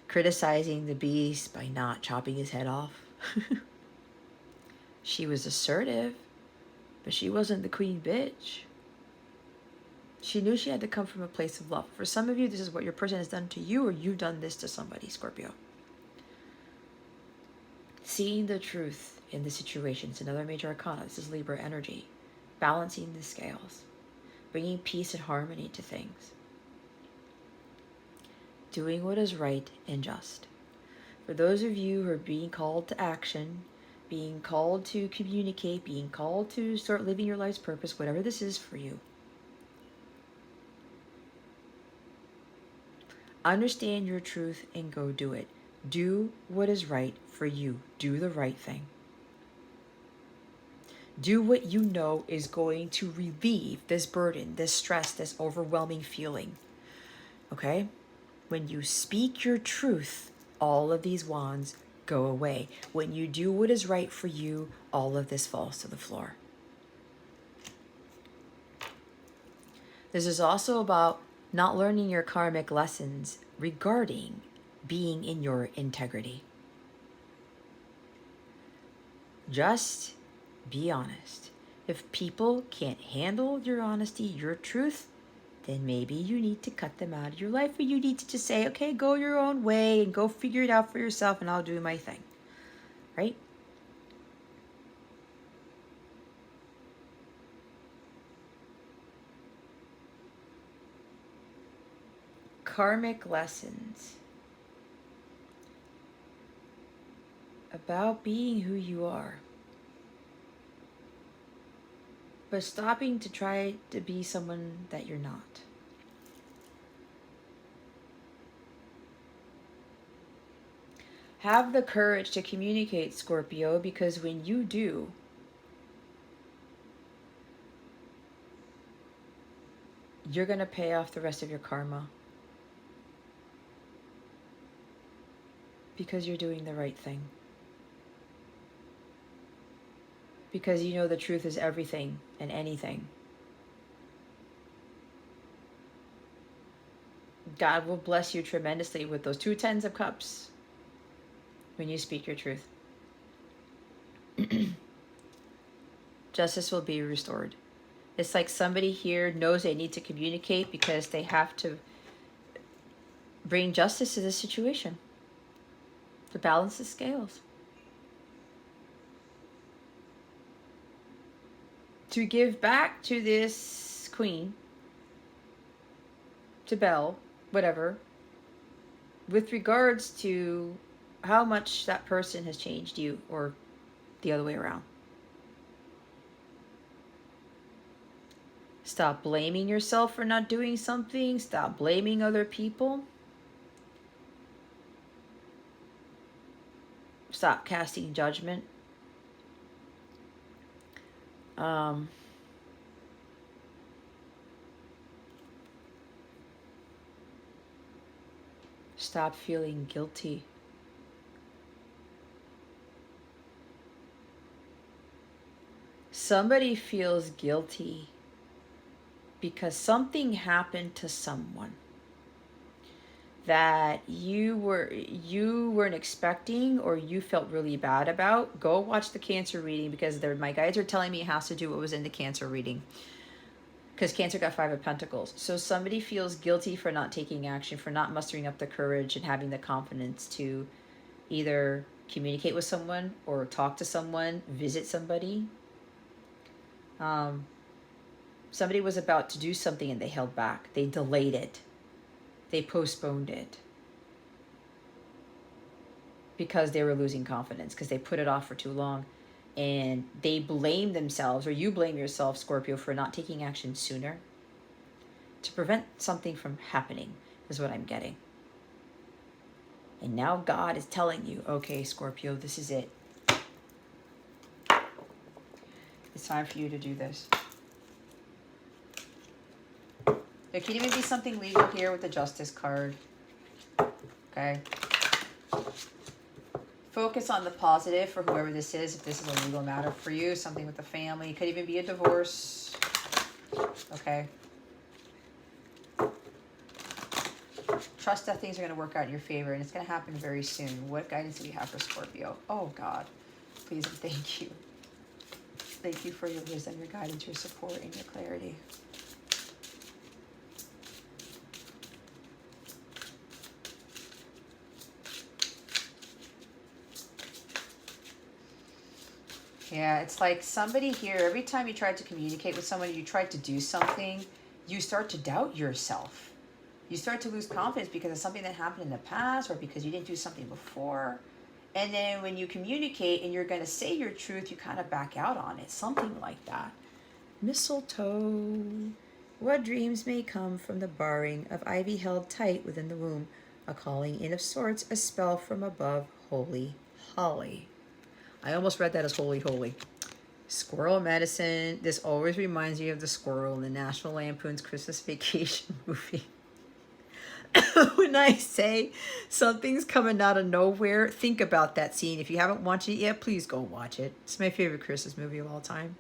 criticizing the beast, by not chopping his head off. She was assertive, but she wasn't the queen bitch. She knew she had to come from a place of love. For some of you, this is what your person has done to you, or you've done this to somebody, Scorpio. Seeing the truth in the situation. It's another major arcana. This is Libra energy. Balancing the scales. Bringing peace and harmony to things. Doing what is right and just. For those of you who are being called to action, being called to communicate, being called to start living your life's purpose, whatever this is for you, understand your truth and go do it. Do what is right for you. Do the right thing. Do what you know is going to relieve this burden, this stress, this overwhelming feeling. Okay? When you speak your truth, all of these wands go away. When you do what is right for you, all of this falls to the floor. This is also about not learning your karmic lessons regarding being in your integrity. Just be honest. If people can't handle your honesty, your truth, then maybe you need to cut them out of your life, or you need to just say, okay, go your own way and go figure it out for yourself, and I'll do my thing. Right? Karmic lessons about being who you are, but stopping to try to be someone that you're not. Have the courage to communicate, Scorpio, because when you do, you're going to pay off the rest of your karma. Because you're doing the right thing. Because you know the truth is everything and anything. God will bless you tremendously with those 2 tens of cups when you speak your truth. Justice will be restored. It's like somebody here knows they need to communicate because they have to bring justice to this situation. To balance the scales. To give back to this queen, to Belle, whatever, with regards to how much that person has changed you, or the other way around. Stop blaming yourself for not doing something. Stop blaming other people. Stop casting judgment. Stop feeling guilty. Somebody feels guilty because something happened to someone that you weren't expecting, or you felt really bad about. Go watch the Cancer reading, because my guides are telling me it has to do what was in the Cancer reading, because Cancer got 5 of Pentacles. So somebody feels guilty for not taking action, for not mustering up the courage and having the confidence to either communicate with someone or talk to someone, visit somebody. Somebody was about to do something and they held back. They delayed it. They postponed it because they were losing confidence, because they put it off for too long. And they blame themselves, or you blame yourself, Scorpio, for not taking action sooner to prevent something from happening, is what I'm getting. And now God is telling you, okay, Scorpio, this is it. It's time for you to do this. There can even be something legal here with the Justice card. Okay. Focus on the positive for whoever this is. If this is a legal matter for you, something with the family. It could even be a divorce. Okay. Trust that things are going to work out in your favor, and it's going to happen very soon. What guidance do we have for Scorpio? Oh, God. Please and thank you. Thank you for your wisdom, your guidance, your support, and your clarity. Yeah, it's like somebody here, every time you try to communicate with somebody, you try to do something, you start to doubt yourself. You start to lose confidence because of something that happened in the past or because you didn't do something before. And then when you communicate and you're going to say your truth, you kind of back out on it. Something like that. Mistletoe. What dreams may come from the barring of ivy held tight within the womb, a calling in of sorts, a spell from above, holy holly. I almost read that as holy holy. Squirrel medicine. This always reminds me of the squirrel in the National Lampoon's Christmas Vacation movie. When I say something's coming out of nowhere, think about that scene. If you haven't watched it yet, please go watch it. It's my favorite Christmas movie of all time.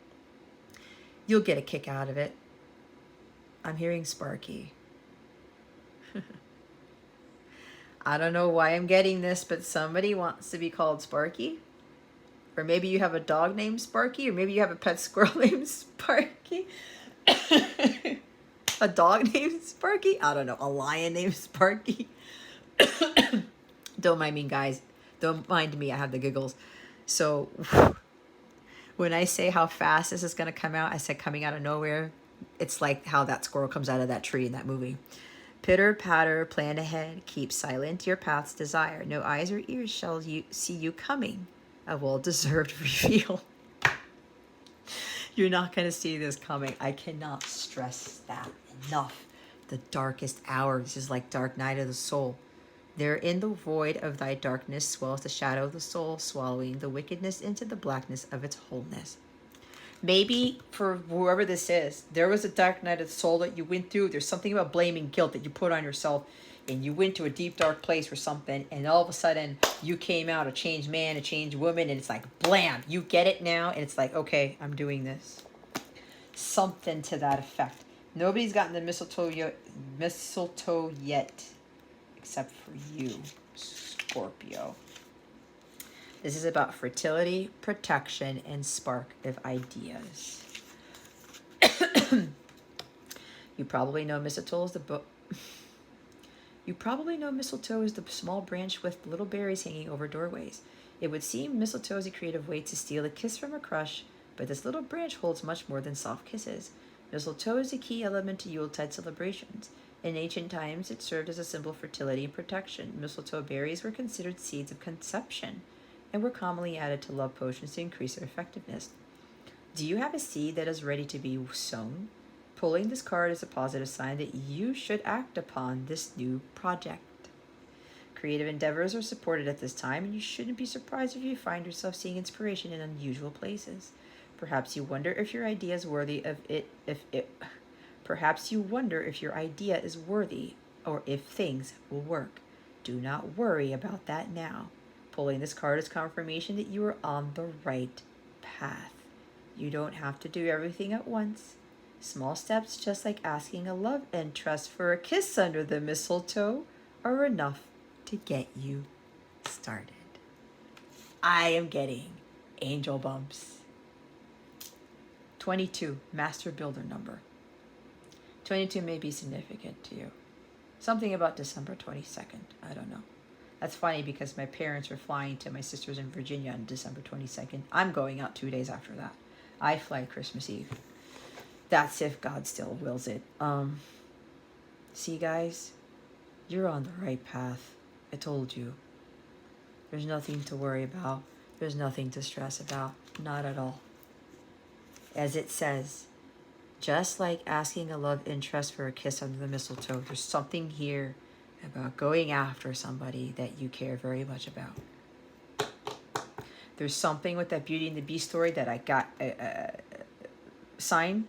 You'll get a kick out of it. I'm hearing Sparky. I don't know why I'm getting this, but somebody wants to be called Sparky. Or maybe you have a dog named Sparky, or maybe you have a pet squirrel named Sparky. A dog named Sparky? I don't know. A lion named Sparky? Don't mind me, guys. Don't mind me. I have the giggles. So when I say how fast this is going to come out, I said coming out of nowhere. It's like how that squirrel comes out of that tree in that movie. Pitter patter, plan ahead. Keep silent your path's desire. No eyes or ears shall you see you coming. A well-deserved reveal. You're not going to see this coming. I cannot stress that enough. The darkest hours is like dark night of the soul. There in the void of thy darkness swells the shadow of the soul, swallowing the wickedness into the blackness of its wholeness. Maybe for whoever this is, there was a dark night of the soul that you went through. There's something about blame and guilt that you put on yourself, and you went to a deep, dark place or something, and all of a sudden you came out a changed man, a changed woman, and it's like, blam, you get it now, and it's like, okay, I'm doing this. Something to that effect. Nobody's gotten the mistletoe yet, except for you, Scorpio. This is about fertility, protection, and spark of ideas. You probably know mistletoe is the small branch with little berries hanging over doorways. It would seem mistletoe is a creative way to steal a kiss from a crush, but this little branch holds much more than soft kisses. Mistletoe is a key element to Yuletide celebrations. In ancient times, it served as a symbol of fertility and protection. Mistletoe berries were considered seeds of conception and were commonly added to love potions to increase their effectiveness. Do you have a seed that is ready to be sown? Pulling this card is a positive sign that you should act upon this new project. Creative endeavors are supported at this time, and you shouldn't be surprised if you find yourself seeing inspiration in unusual places. Perhaps you wonder if your idea is worthy of it. Perhaps you wonder if your idea is worthy or if things will work. Do not worry about that now. Pulling this card is confirmation that you are on the right path. You don't have to do everything at once. Small steps, just like asking a love interest for a kiss under the mistletoe, are enough to get you started. I am getting angel bumps. 22, master builder number. 22 may be significant to you. Something about December 22nd. I don't know. That's funny because my parents are flying to my sister's in Virginia on December 22nd. I'm going out 2 days after that. I fly Christmas Eve. That's if God still wills it. See, guys, you're on the right path. I told you. There's nothing to worry about. There's nothing to stress about. Not at all. As it says, just like asking a love interest for a kiss under the mistletoe, there's something here about going after somebody that you care very much about. There's something with that Beauty and the Beast story that I got a sign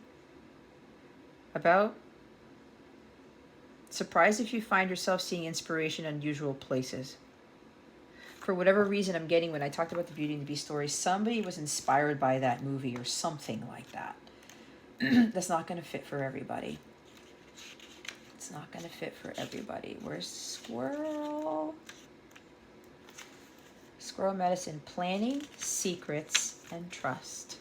about. Surprised if you find yourself seeing inspiration in unusual places. For whatever reason I'm getting when I talked about the Beauty and the Beast story, somebody was inspired by that movie or something like that. That's not going to fit for everybody. It's not going to fit for everybody. Where's Squirrel? Squirrel medicine, planning, secrets, and trust.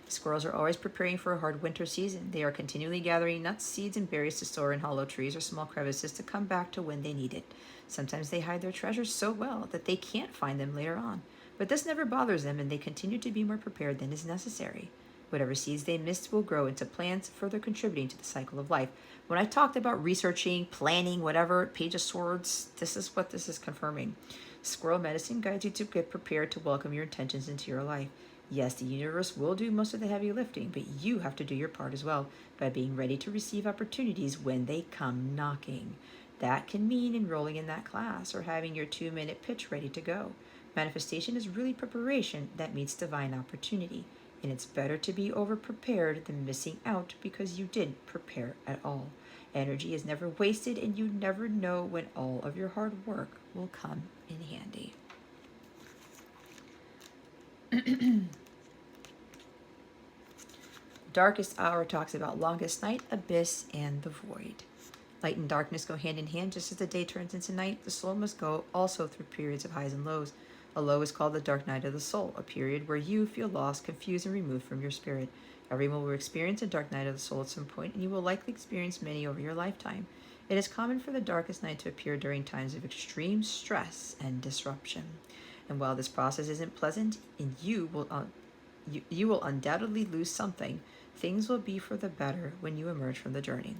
Squirrels are always preparing for a hard winter season. They are continually gathering nuts, seeds, and berries to store in hollow trees or small crevices to come back to when they need it. Sometimes they hide their treasures so well that they can't find them later on. But this never bothers them, and they continue to be more prepared than is necessary. Whatever seeds they missed will grow into plants, further contributing to the cycle of life. When I talked about researching, planning, whatever, Page of Swords, this is what this is confirming. Squirrel medicine guides you to get prepared to welcome your intentions into your life. Yes, the universe will do most of the heavy lifting, but you have to do your part as well by being ready to receive opportunities when they come knocking. That can mean enrolling in that class or having your 2-minute pitch ready to go. Manifestation is really preparation that meets divine opportunity, and it's better to be over-prepared than missing out because you didn't prepare at all. Energy is never wasted, and you never know when all of your hard work will come in handy. Darkest hour talks about longest night, abyss, and the void. Light and darkness go hand in hand. Just as the day turns into night, the soul must go also through periods of highs and lows. A low is called the dark night of the soul, a period where you feel lost, confused, and removed from your spirit. Everyone will experience a dark night of the soul at some point, and you will likely experience many over your lifetime. It is common for the darkest night to appear during times of extreme stress and disruption. And while this process isn't pleasant, and you will undoubtedly lose something, things will be for the better when you emerge from the journey.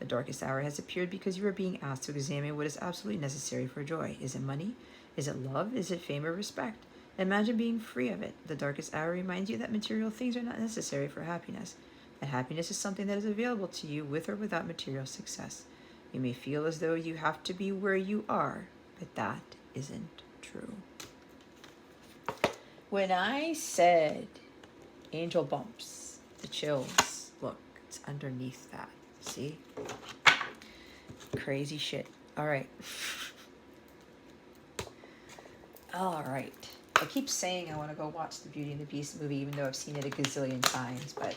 The darkest hour has appeared because you are being asked to examine what is absolutely necessary for joy. Is it money? Is it love? Is it fame or respect? Imagine being free of it. The darkest hour reminds you that material things are not necessary for happiness. That happiness is something that is available to you with or without material success. You may feel as though you have to be where you are, but that isn't true. When I said angel bumps, the chills, look, it's underneath that. See? Crazy shit. All right. All right. I keep saying I want to go watch the Beauty and the Beast movie, even though I've seen it a gazillion times, but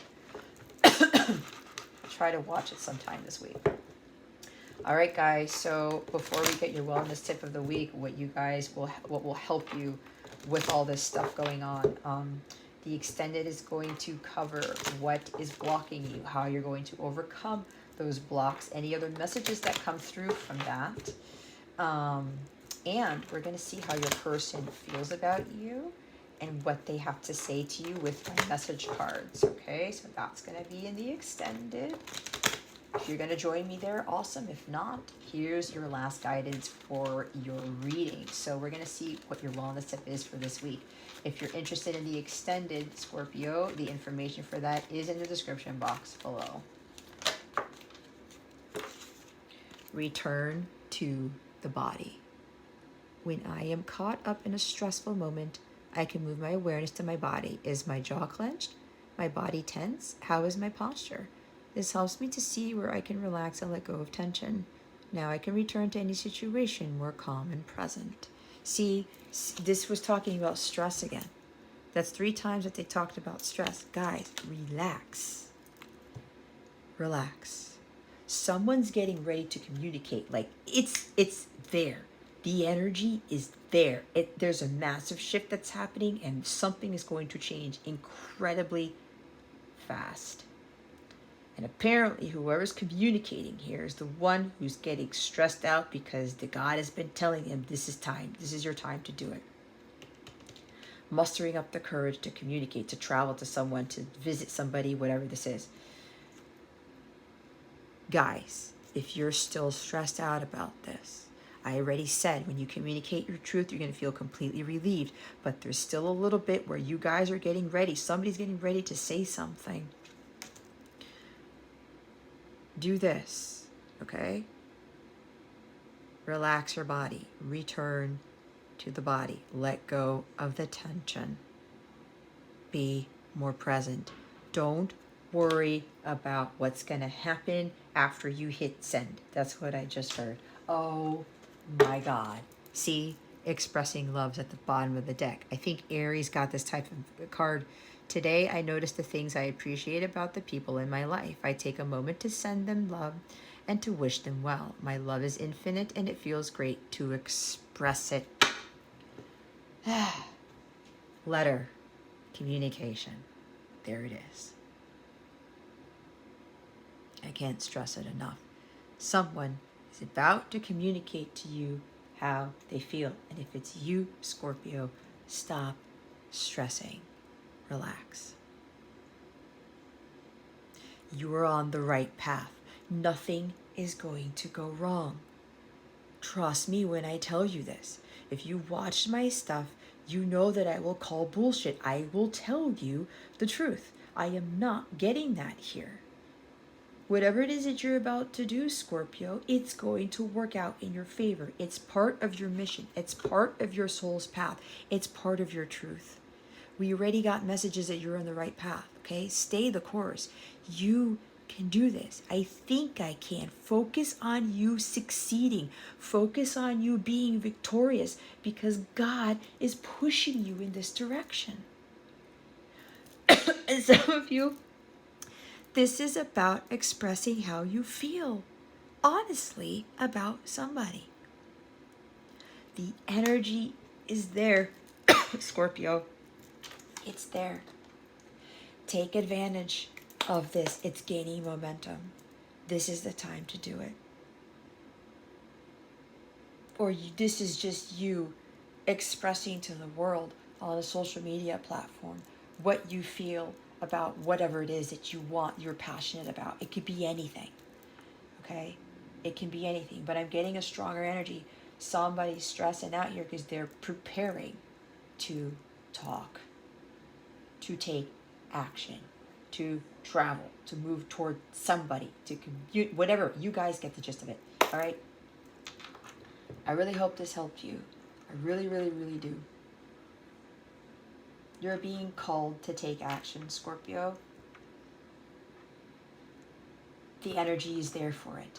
try to watch it sometime this week. All right, guys. So before we get your wellness tip of the week, what will help you with all this stuff going on. The extended is going to cover what is blocking you, how you're going to overcome those blocks, any other messages that come through from that. And we're going to see how your person feels about you and what they have to say to you with my message cards. Okay, so that's going to be in the extended. If you're going to join me there, awesome. If not, here's your last guidance for your reading. So we're going to see what your wellness tip is for this week. If you're interested in the extended, Scorpio, the information for that is in the description box below. Return to the body. When I am caught up in a stressful moment, I can move my awareness to my body. Is my jaw clenched? My body tense? How is my posture? This helps me to see where I can relax and let go of tension. Now I can return to any situation more calm and present. See, this was talking about stress again. That's 3 times that they talked about stress. Guys, relax. Relax. Someone's getting ready to communicate. Like, it's there. The energy is there. There's a massive shift that's happening, and something is going to change incredibly fast. And apparently whoever's communicating here is the one who's getting stressed out because the God has been telling him, this is time. This is your time to do it. Mustering up the courage to communicate, to travel to someone, to visit somebody, whatever this is. Guys, if you're still stressed out about this, I already said when you communicate your truth, you're going to feel completely relieved. But there's still a little bit where you guys are getting ready. Somebody's getting ready to say something. Do this, okay? Relax your body. Return to the body. Let go of the tension. Be more present. Don't worry about what's going to happen after you hit send. That's what I just heard. Oh my God. See, expressing love's at the bottom of the deck. I think Aries got this type of card. Today, I notice the things I appreciate about the people in my life. I take a moment to send them love and to wish them well. My love is infinite, and it feels great to express it. Letter, communication. There it is. I can't stress it enough. Someone is about to communicate to you how they feel. And if it's you, Scorpio, stop stressing. Relax. You are on the right path. Nothing is going to go wrong. Trust me when I tell you this. If you watched my stuff, you know that I will call bullshit. I will tell you the truth. I am not getting that here. Whatever it is that you're about to do, Scorpio, it's going to work out in your favor. It's part of your mission. It's part of your soul's path. It's part of your truth. We already got messages that you're on the right path, okay? Stay the course. You can do this. I think I can. Focus on you succeeding. Focus on you being victorious because God is pushing you in this direction. And some of you, this is about expressing how you feel, honestly, about somebody. The energy is there, Scorpio. It's there. Take advantage of this. It's gaining momentum. This is the time to do it. Or this is just you expressing to the world on a social media platform what you feel about whatever it is that you want, you're passionate about. It could be anything, okay? It can be anything, but I'm getting a stronger energy. Somebody's stressing out here because they're preparing to talk, to take action, to travel, to move toward somebody, to commute, whatever. You guys get the gist of it, all right? I really hope this helped you. I really, really, really do. You're being called to take action, Scorpio. The energy is there for it.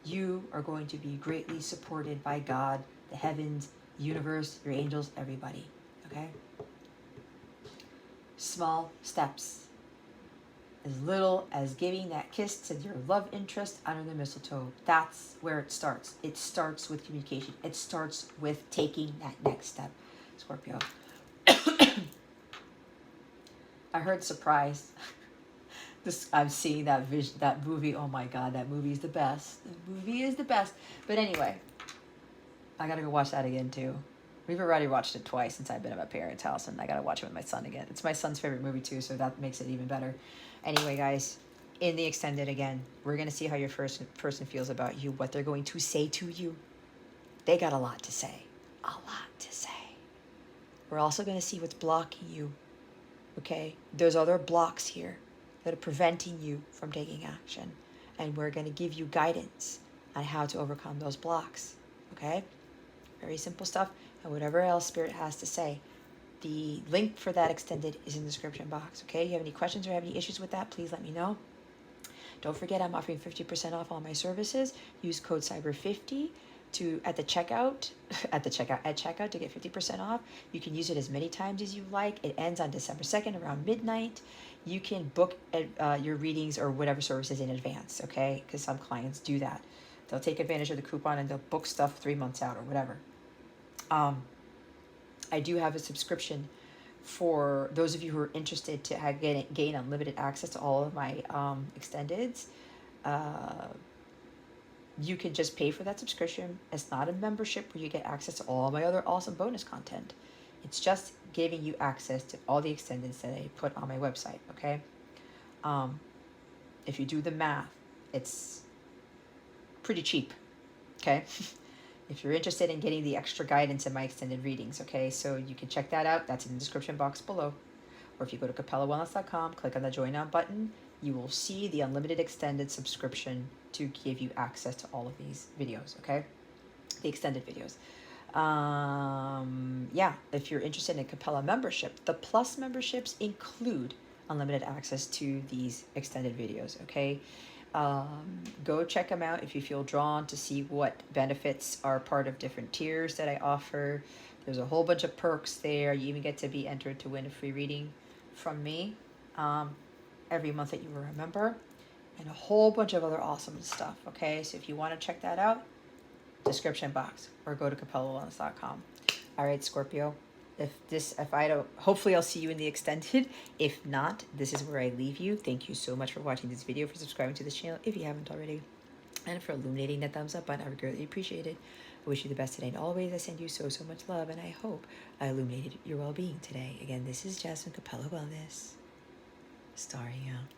You are going to be greatly supported by God, the heavens, the universe, your angels, everybody, okay? Small steps. As little as giving that kiss to your love interest under the mistletoe. That's where it starts. It starts with communication. It starts with taking that next step, Scorpio. I heard surprise. I'm seeing that vision, that movie. Oh my God, that movie is the best. The movie is the best. But anyway, I gotta go watch that again too. We've already watched it twice since I've been at my parents' house, and I gotta watch it with my son again. It's my son's favorite movie too, so that makes it even better. Anyway, guys, in the extended again, we're gonna see how your first person feels about you, what they're going to say to you. They got a lot to say. A lot to say. We're also gonna see what's blocking you. Okay? There's other blocks here that are preventing you from taking action. And we're going to give you guidance on how to overcome those blocks. Okay? Very simple stuff. And whatever else Spirit has to say, the link for that extended is in the description box. Okay? You have any questions or have any issues with that, please let me know. Don't forget, I'm offering 50% off all my services. Use code CYBER50 at checkout to get 50% off. You can use it as many times as you like. It ends on December 2nd around midnight. You can book your readings or whatever services in advance, okay? Because some clients do that. They'll take advantage of the coupon and they'll book stuff 3 months out or whatever. I do have a subscription for those of you who are interested to gain unlimited access to all of my extendeds. You can just pay for that subscription. It's not a membership where you get access to all my other awesome bonus content. It's just giving you access to all the extendeds that I put on my website, okay? If you do the math, it's pretty cheap, okay? If you're interested in getting the extra guidance in my extended readings, okay? So you can check that out. That's in the description box below. Or if you go to capellawellness.com, click on the Join Now button, you will see the unlimited extended subscription to give you access to all of these videos, okay? The extended videos. Yeah, if you're interested in a Capella membership, the Plus memberships include unlimited access to these extended videos, okay? Go check them out if you feel drawn to see what benefits are part of different tiers that I offer. There's a whole bunch of perks there. You even get to be entered to win a free reading from me every month that you were a member, and a whole bunch of other awesome stuff, okay? So if you want to check that out, description box, or go to capellawellness.com. All right, Scorpio, hopefully I'll see you in the extended. If not, this is where I leave you. Thank you so much for watching this video, for subscribing to this channel if you haven't already, and for illuminating that thumbs up button. I would greatly appreciate it. I wish you the best today and always. I send you so, so much love, and I hope I illuminated your well-being today. Again, this is Jasmine Capella Wellness, starring out.